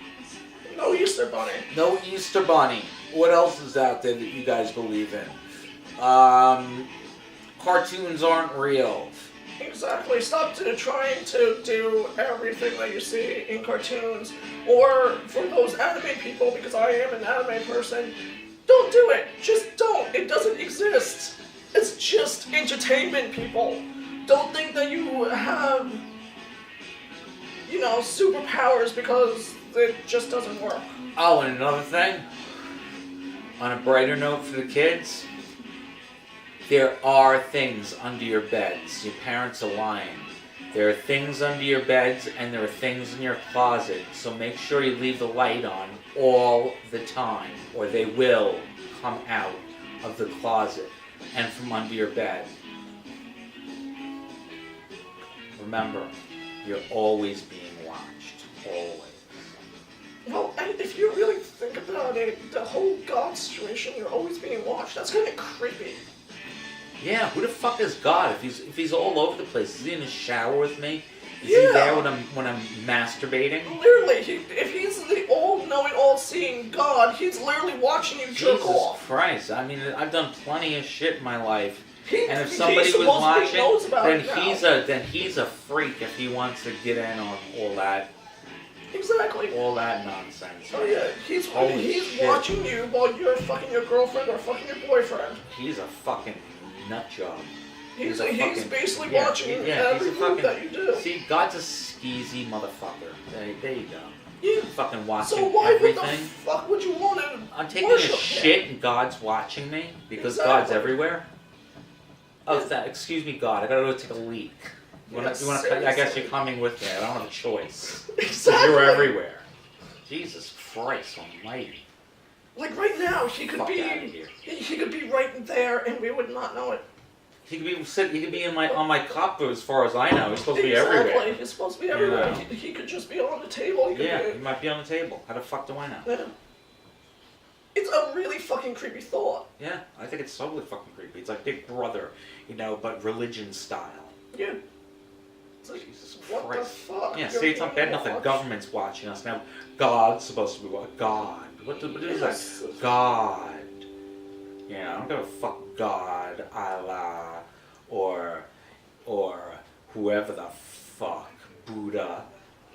No Easter Bunny. No Easter Bunny. What else is out there that you guys believe in? Cartoons aren't real. Exactly. Stop trying to do everything that you see in cartoons. Or for those anime people, because I am an anime person, don't do it. Just don't. It doesn't exist. It's just entertainment, people. Don't think that you have, superpowers because it just doesn't work. Oh, and another thing, on a brighter note for the kids, there are things under your beds. Your parents are lying. There are things under your beds and there are things in your closet. So make sure you leave the light on all the time or they will come out of the closet and from under your bed. Remember, you're always being watched. Always. Well, and if you really think about it, the whole God situation, you're always being watched. That's kind of creepy. Yeah, who the fuck is God? If he's all over the place, is he in the shower with me? Is he there when I'm masturbating? Literally, if he's the all-knowing, all-seeing God, he's literally watching you jerk off. Jesus Christ! I mean, I've done plenty of shit in my life, and if he somebody was watching, then he's a freak if he wants to get in on all that. Exactly. All that nonsense. Oh yeah, he's watching you while you're fucking your girlfriend or fucking your boyfriend. He's a fucking nut job. He's fucking, basically yeah, watching he's every a move fucking, that you do. See, God's a skeezy motherfucker. There you go. Yeah. Fucking watching So why everything. would the fuck would you want to I'm taking a worship shit him? and God's watching me because Exactly. God's everywhere. Oh, Yeah. excuse me, God. I gotta go take a leak. You wanna? I guess you're coming with me. I don't have a choice. Exactly. You're everywhere. Jesus Christ Almighty. Like right now, he could Fuck be. outta here. He could be right there, and we would not know it. He could be on my cup as far as I know. He's supposed to be Exactly. everywhere. He's supposed to be everywhere. You know. He could just be on the table. He could Yeah, be, he might be on the table. How the fuck do I know? yeah. It's a really fucking creepy thought. Yeah, I think it's totally fucking creepy. It's like Big Brother, but religion style. Yeah. It's like, Jesus what Christ. the fuck? Yeah, You're see, it's not bad being enough that watched. government's watching us now. God's supposed to be what? God. What is Yes. that? God. Yeah, I don't give a fuck God, Allah, or whoever the fuck, Buddha,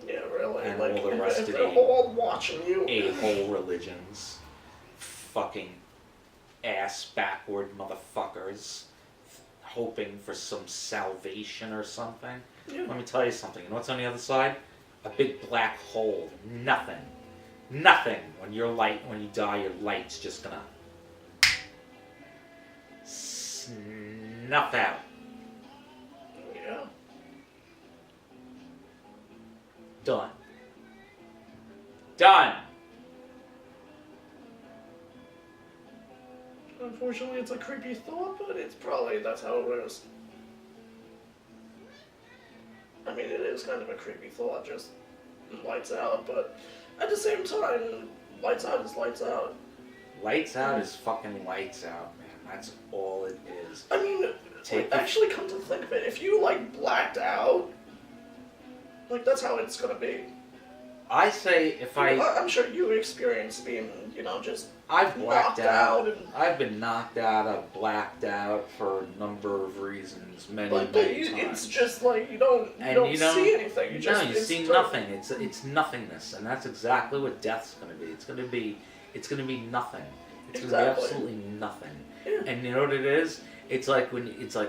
Yeah, really. and like, all the rest if of they're the all watching you. a-hole religions. Fucking ass backward motherfuckers hoping for some salvation or something. Yeah. Let me tell you something. You know what's on the other side? A big black hole. Nothing. Nothing. When you die, your light's just gonna snuff out. Yeah. Done. Done. Unfortunately, it's a creepy thought, but that's how it is. I mean, it is kind of a creepy thought, just lights out, but at the same time, lights out is lights out. Lights out is fucking lights out, man. That's all it is. I mean, actually come to think of it, if you, blacked out, that's how it's gonna be. I say I'm sure you experienced being, just I've blacked knocked out and... I've been knocked out. I've blacked out for a number of reasons, many But times. it's just you don't see anything. You see nothing. It's nothingness, and that's exactly what death's going to be. It's going to be nothing. It's going to be absolutely nothing. Yeah. And you know what it is? It's like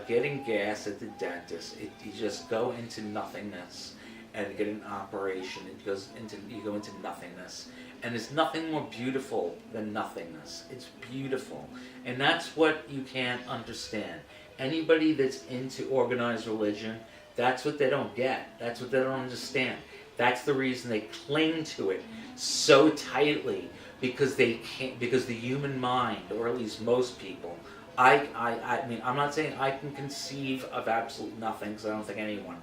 getting gas at the dentist. You just go into nothingness and get an operation. You go into nothingness. And there's nothing more beautiful than nothingness. It's beautiful. And that's what you can't understand. Anybody that's into organized religion, that's what they don't get. That's what they don't understand. That's the reason they cling to it so tightly, because they can't, because the human mind, or at least most people, I mean, I'm not saying I can conceive of absolute nothing, because I don't think anyone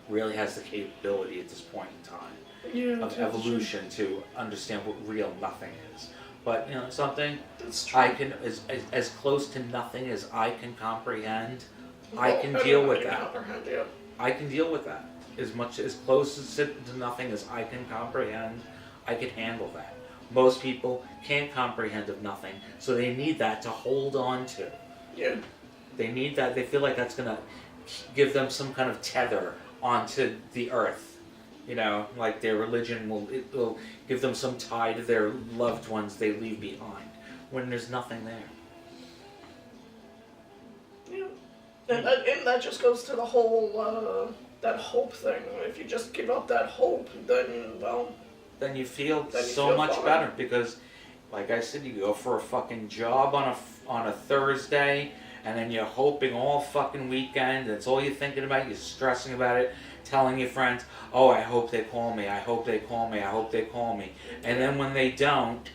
really has the capability at this point in time of evolution to understand what real nothing is. But something I can, as close to nothing as I can comprehend, I can deal with that. I can deal with that. As close to nothing as I can comprehend, I can handle that. Most people can't comprehend of nothing, so they need that to hold on to. Yeah. They need that. They feel like that's gonna give them some kind of tether onto the earth. Like their religion will give them some tie to their loved ones they leave behind, when there's nothing there. Yeah. And that just goes to the whole, that hope thing. If you just give up that hope, then you feel so much fine. better, because, like I said, you go for a fucking job on a Thursday, and then you're hoping all fucking weekend. That's all you're thinking about. You're stressing about it, telling your friends, "Oh, I hope they call me. I hope they call me. I hope they call me." And then when they don't,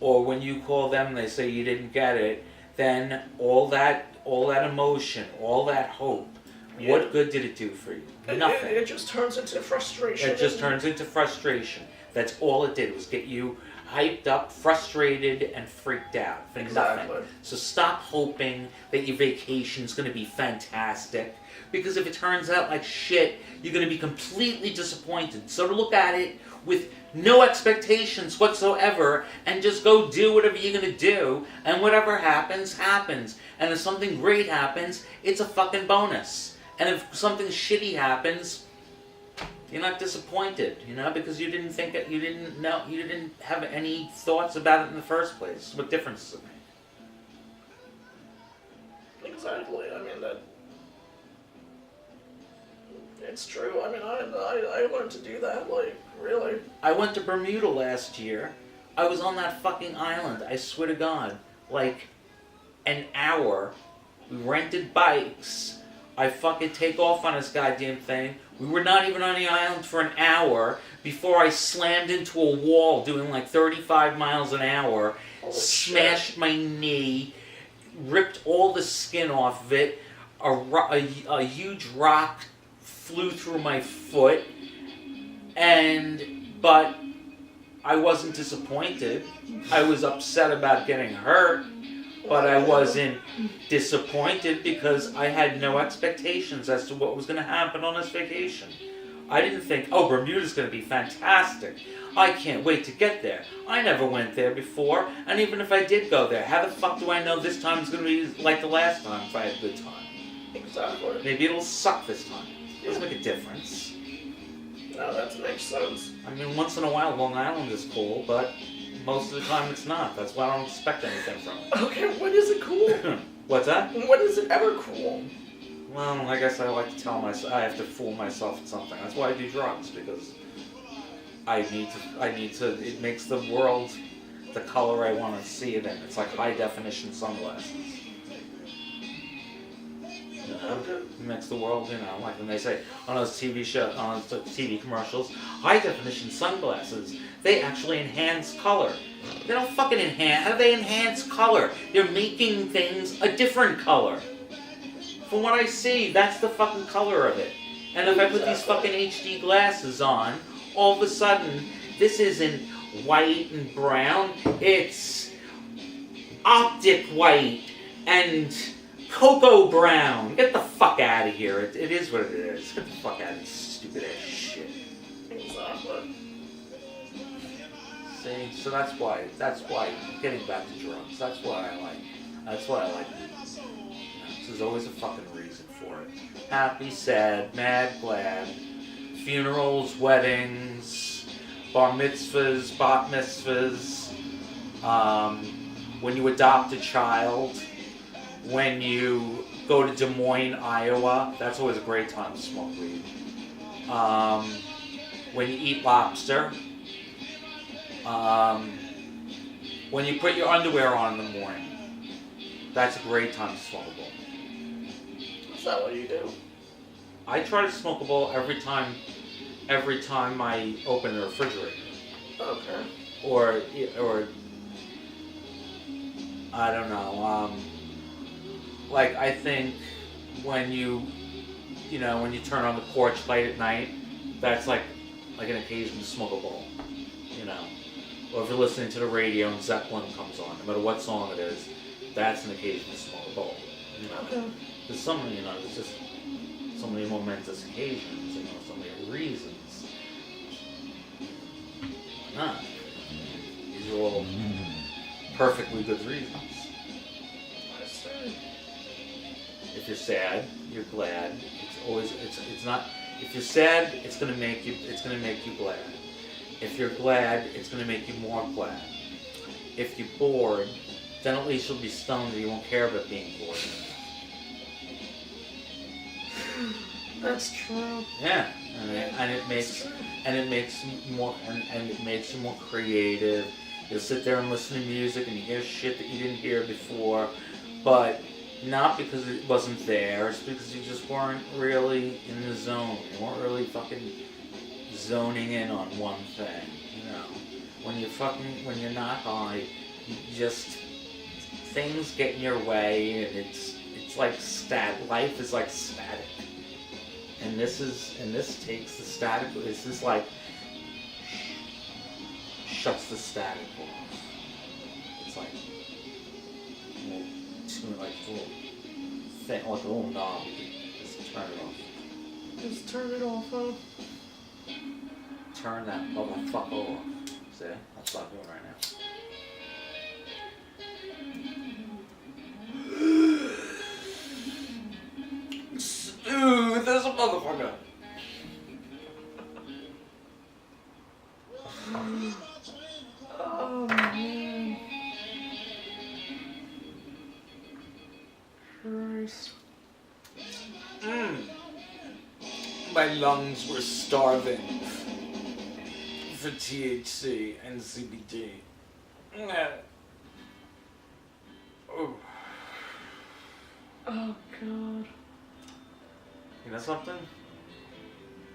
or when you call them, they say you didn't get it. Then all that emotion, all that hope, what good did it do for you? Nothing. It just turns into frustration. It just turns into frustration. That's all it did, was get you hyped up, frustrated, and freaked out for nothing. So stop hoping that your vacation's going to be fantastic, because if it turns out like shit, you're going to be completely disappointed. So to look at it with no expectations whatsoever, and just go do whatever you're going to do, and whatever happens, happens. And if something great happens, it's a fucking bonus. And if something shitty happens, you're not disappointed, because you didn't think it, you didn't have any thoughts about it in the first place. What difference does it make? Exactly. I mean, It's true. I mean, I learned to do that, like, really. I went to Bermuda last year. I was on that fucking island, I swear to God. Like, an hour. We rented bikes. I fucking take off on this goddamn thing. We were not even on the island for an hour before I slammed into a wall doing like 35 miles an hour, smashed my knee, ripped all the skin off of it, a huge rock flew through my foot, but I wasn't disappointed. I was upset about getting hurt. But I wasn't disappointed because I had no expectations as to what was going to happen on this vacation. I didn't think, oh, Bermuda's going to be fantastic. I can't wait to get there. I never went there before, and even if I did go there, how the fuck do I know this time is going to be like the last time if I had a good time? Exactly. Maybe it'll suck this time. It doesn't make a difference. No, that makes sense. I mean, once in a while, Long Island is cool, but most of the time it's not. That's why I don't expect anything from it. Okay, when is it cool? What's that? When is it ever cool? Well, I guess I like to tell myself, I have to fool myself with something. That's why I do drugs, because I need to, it makes the world the color I want to see it in. It's like high definition sunglasses. You know, it makes the world, you know, like when they say on those TV shows, on those TV commercials, high definition sunglasses, they actually enhance color. They don't fucking enhance, how do they enhance color? They're making things a different color. From what I see, that's the fucking color of it. And if I put these fucking HD glasses on, all of a sudden, this isn't white and brown, it's optic white and cocoa brown. Get the fuck out of here. It is what it is. Get the fuck out of this stupid ass shit. Exactly. See, so that's why, getting back to drugs, that's why I like there's always a fucking reason for it. Happy, sad, mad, glad, funerals, weddings, bar mitzvahs, bat mitzvahs, when you adopt a child, when you go to Des Moines, Iowa, that's always a great time to smoke weed. When you eat lobster, when you put your underwear on in the morning, that's a great time to smoke a bowl. Is that what you do? I try to smoke a bowl every time I open the refrigerator. Okay. Or I don't know. Like I think when you turn on the porch light at night, that's like an occasion to smoke a bowl. You know, or if you're listening to the radio and Zeppelin comes on, no matter what song it is, that's an occasion to smoke a bowl. You know, Okay. there's there's just so many momentous occasions, so many reasons. Nah, these are all perfectly good reasons. I see. If you're sad, you're glad. It's not. If you're sad, it's gonna make you glad. If you're glad, it's gonna make you more glad. If you're bored, then at least you'll be stoned and you won't care about being bored. That's true. Yeah, and it makes you more creative. You'll sit there and listen to music and you hear shit that you didn't hear before, but not because it wasn't there. It's because you just weren't really in the zone. You weren't really fucking zoning in on one thing. You know, when you're not high, you just things get in your way, and it's like life is like static. And this takes the static. This is like shuts the static off. It's like a little thing, like a little knob. You can just turn it off. Just turn it off, huh? Turn that motherfucker off. See? That's what I'm doing right now. Smooth as a motherfucker. Oh man. Christ. My lungs were starving for THC and CBD. Oh. Oh God. You know something?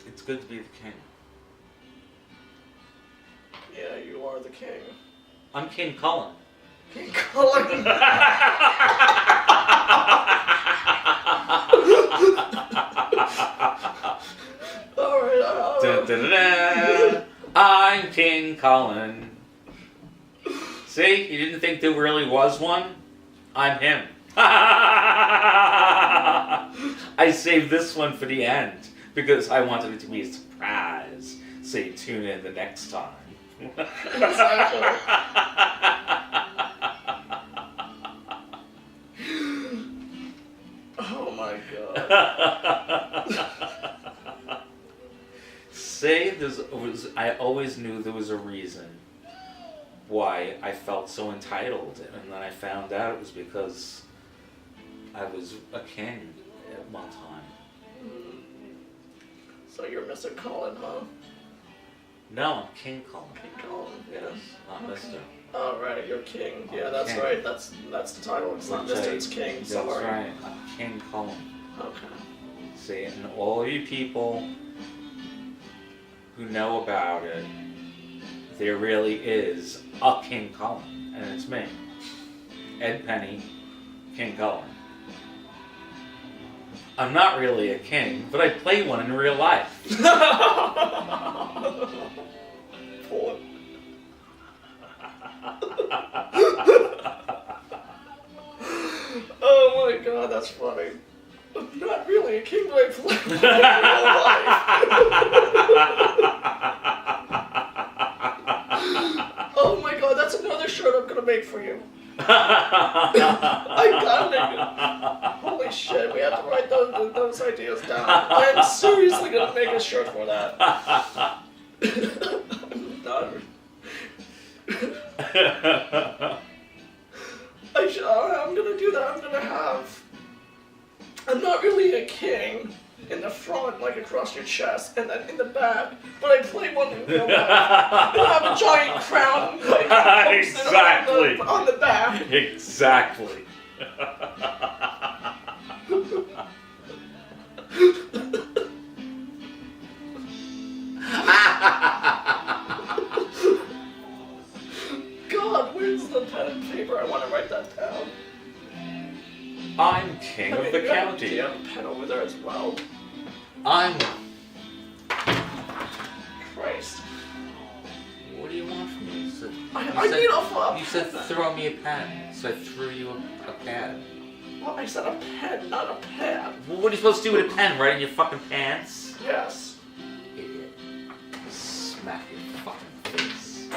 It's good to be the king. Yeah, you are the king. I'm King Cullen. King Cullen. Alright, Dun, dun, dun, dun. I'm King Cullen. See? You didn't think there really was one? I'm him. I saved this one for the end because I wanted it to be a surprise. So you tune in the next time. Exactly. Oh my God. See, I always knew there was a reason why I felt so entitled, and then I found out it was because I was a king at one time. So you're Mr. Cullen, huh? No, I'm King Cullen. King Cullen, yes. Not Mr. Oh right, you're king. Yeah, that's King. right. That's the title. It's not Mr. It's King. That's Sorry. right. I'm King Cullen. Okay. See, and all you people who know about it, there really is a King Cullen, and it's me, Ed Penny, King Cullen. I'm not really a king, but I play one in real life. Poor. Oh my God, that's funny. I'm not really a king, but I play one in real life. Oh my God, that's another shirt I'm gonna make for you. I gotta make it. Holy shit, we have to write those ideas down. I'm seriously gonna make a shirt for that. I'm done. I'm gonna do that. I'm not really a king in the front, like across your chest, and then in the back, but I play one in real life. I have a giant crown, like, Exactly. on the back. Exactly. God, where's the pen and paper? I want to write that down. I'm king of the county. Do you have a pen over there as well? I'm... Christ. What do you want from me? You said, You you said throw me a pen, so I threw you a pad. Well, I said a pen, not a pad. Well, what are you supposed to do with a pen? Right in your fucking pants? Yes. Idiot. Smack your fucking face.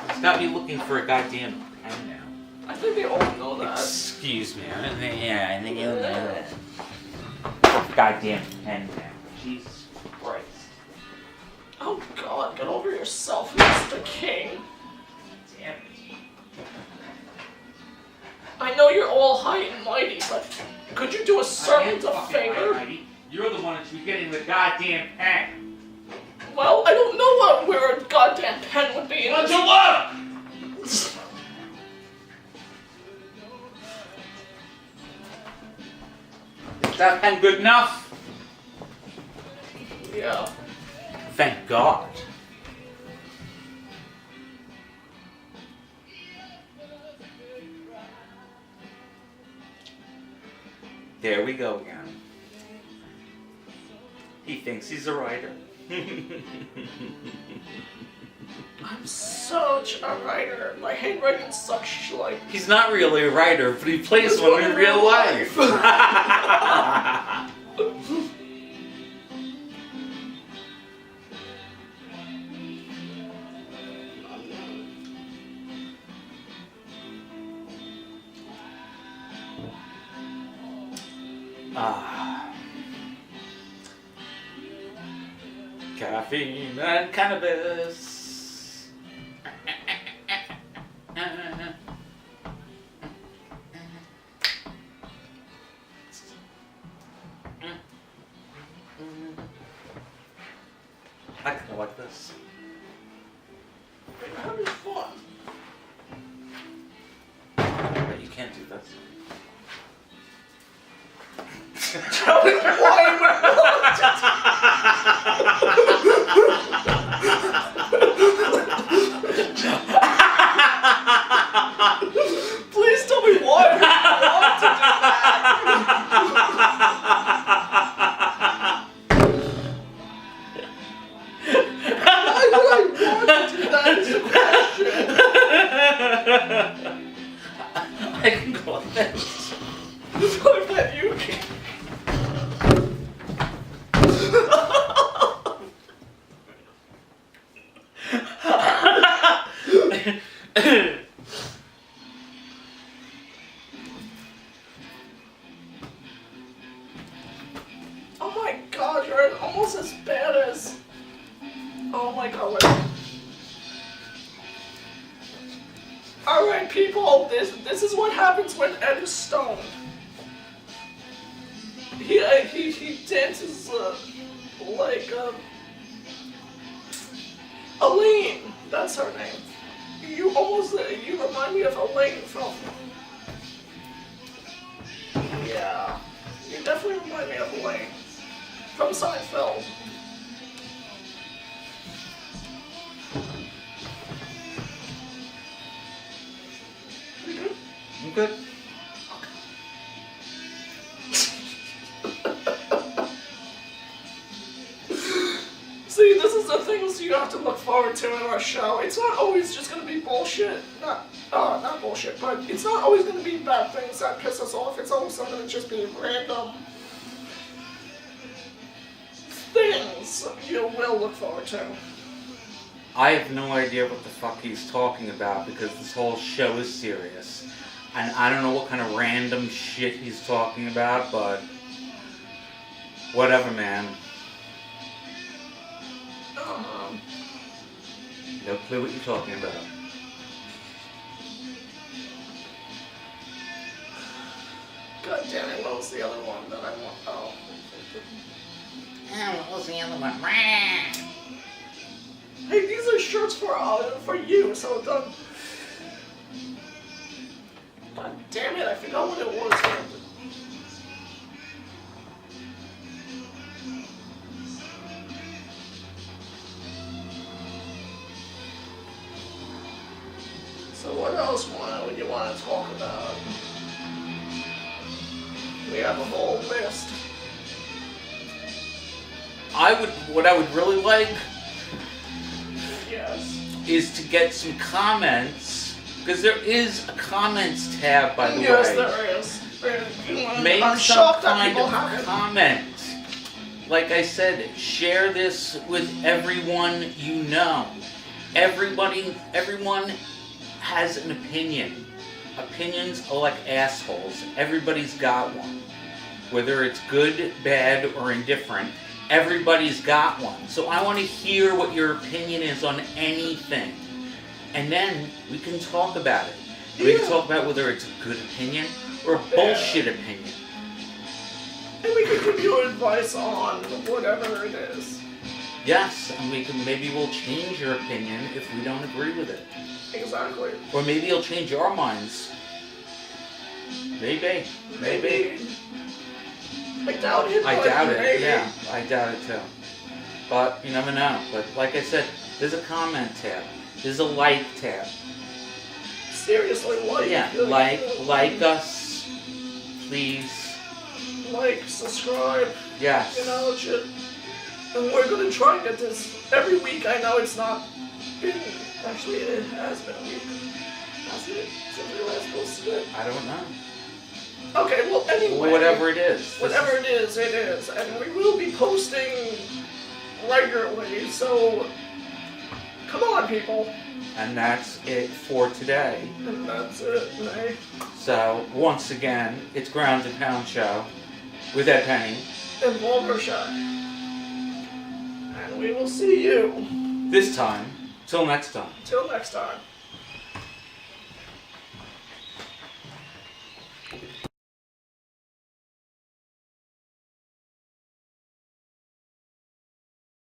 It's got me looking for a goddamn pen now. I think they all know that. Excuse me. I think you know that. Goddamn pen now. Jesus Christ. Oh God, get over yourself, Mr. King. Damn it. I know you're all high and mighty, but could you do a servant a favor? You're the one that should be getting the goddamn pen. Well, I don't know where a goddamn pen would be. What's your look? Is that pen good enough? Yeah. Thank God. There we go again. He thinks he's a writer. I'm such a writer. My handwriting sucks like. He's not really a writer, but he plays one in real life. Caffeine and cannabis. I kind of like this. We're having fun. But you can't do this. Tell me why you would Please tell me why you would want to do that. Why would I want to do that is the question. I can go like this. I bet you can. Oh my god, you're almost as bad as... Oh my god. Alright people, this is what happens when Ed is stoned. He dances like Elaine, that's her name. You remind me of Elaine from... Yeah, you definitely remind me of Elaine from Seinfeld. You good? I'm good. See, this is the things you have to look forward to in our show. It's not always just gonna be bullshit. Not bullshit, but it's not always gonna be bad things that piss us off. It's also gonna just be random things you will look forward to. I have no idea what the fuck he's talking about because this whole show is serious. And I don't know what kind of random shit he's talking about, but whatever, man. No clue what you're talking about. God damn it, what was the other one that I want? Oh. What was the other one? Hey, these are shirts for you, so God damn it, I forgot what it was. So what else would you want to talk about? We have a whole list. What I would really like Yes. is to get some comments, because there is a comments tab, by the Yes, way. there is. Make I'm some shocked that kind people of haven't. comment. Like I said, share this with everyone you know. Everyone has an opinion. Opinions are like assholes. Everybody's got one. Whether it's good, bad, or indifferent, everybody's got one. So I want to hear what your opinion is on anything. And then we can talk about it. We can talk about whether it's a good opinion or a bullshit opinion. And we can give you advice on whatever it is. Yes, and maybe we'll change your opinion if we don't agree with it. Exactly. Or maybe it'll change our minds. Maybe. I doubt it. I but doubt it, maybe. yeah. I doubt it too. But you never know. But like I said, there's a comment tab. There's a like tab. Seriously, like. Yeah, like us, please. Like, subscribe. Yes. You know, shit. And we're gonna try and get this every week. I know it's not been. Actually, it has been a week. Has it? Since we were supposed to do it? I don't know. Okay, well, anyway. Whatever it is. Whatever it is, it is. And we will be posting regularly, so come on, people. And that's it for today. And that's it, eh? So, once again, it's Ground and Pound Show with Ed Penny. And Walter Shot. And we will see you. This time, till next time. Till next time.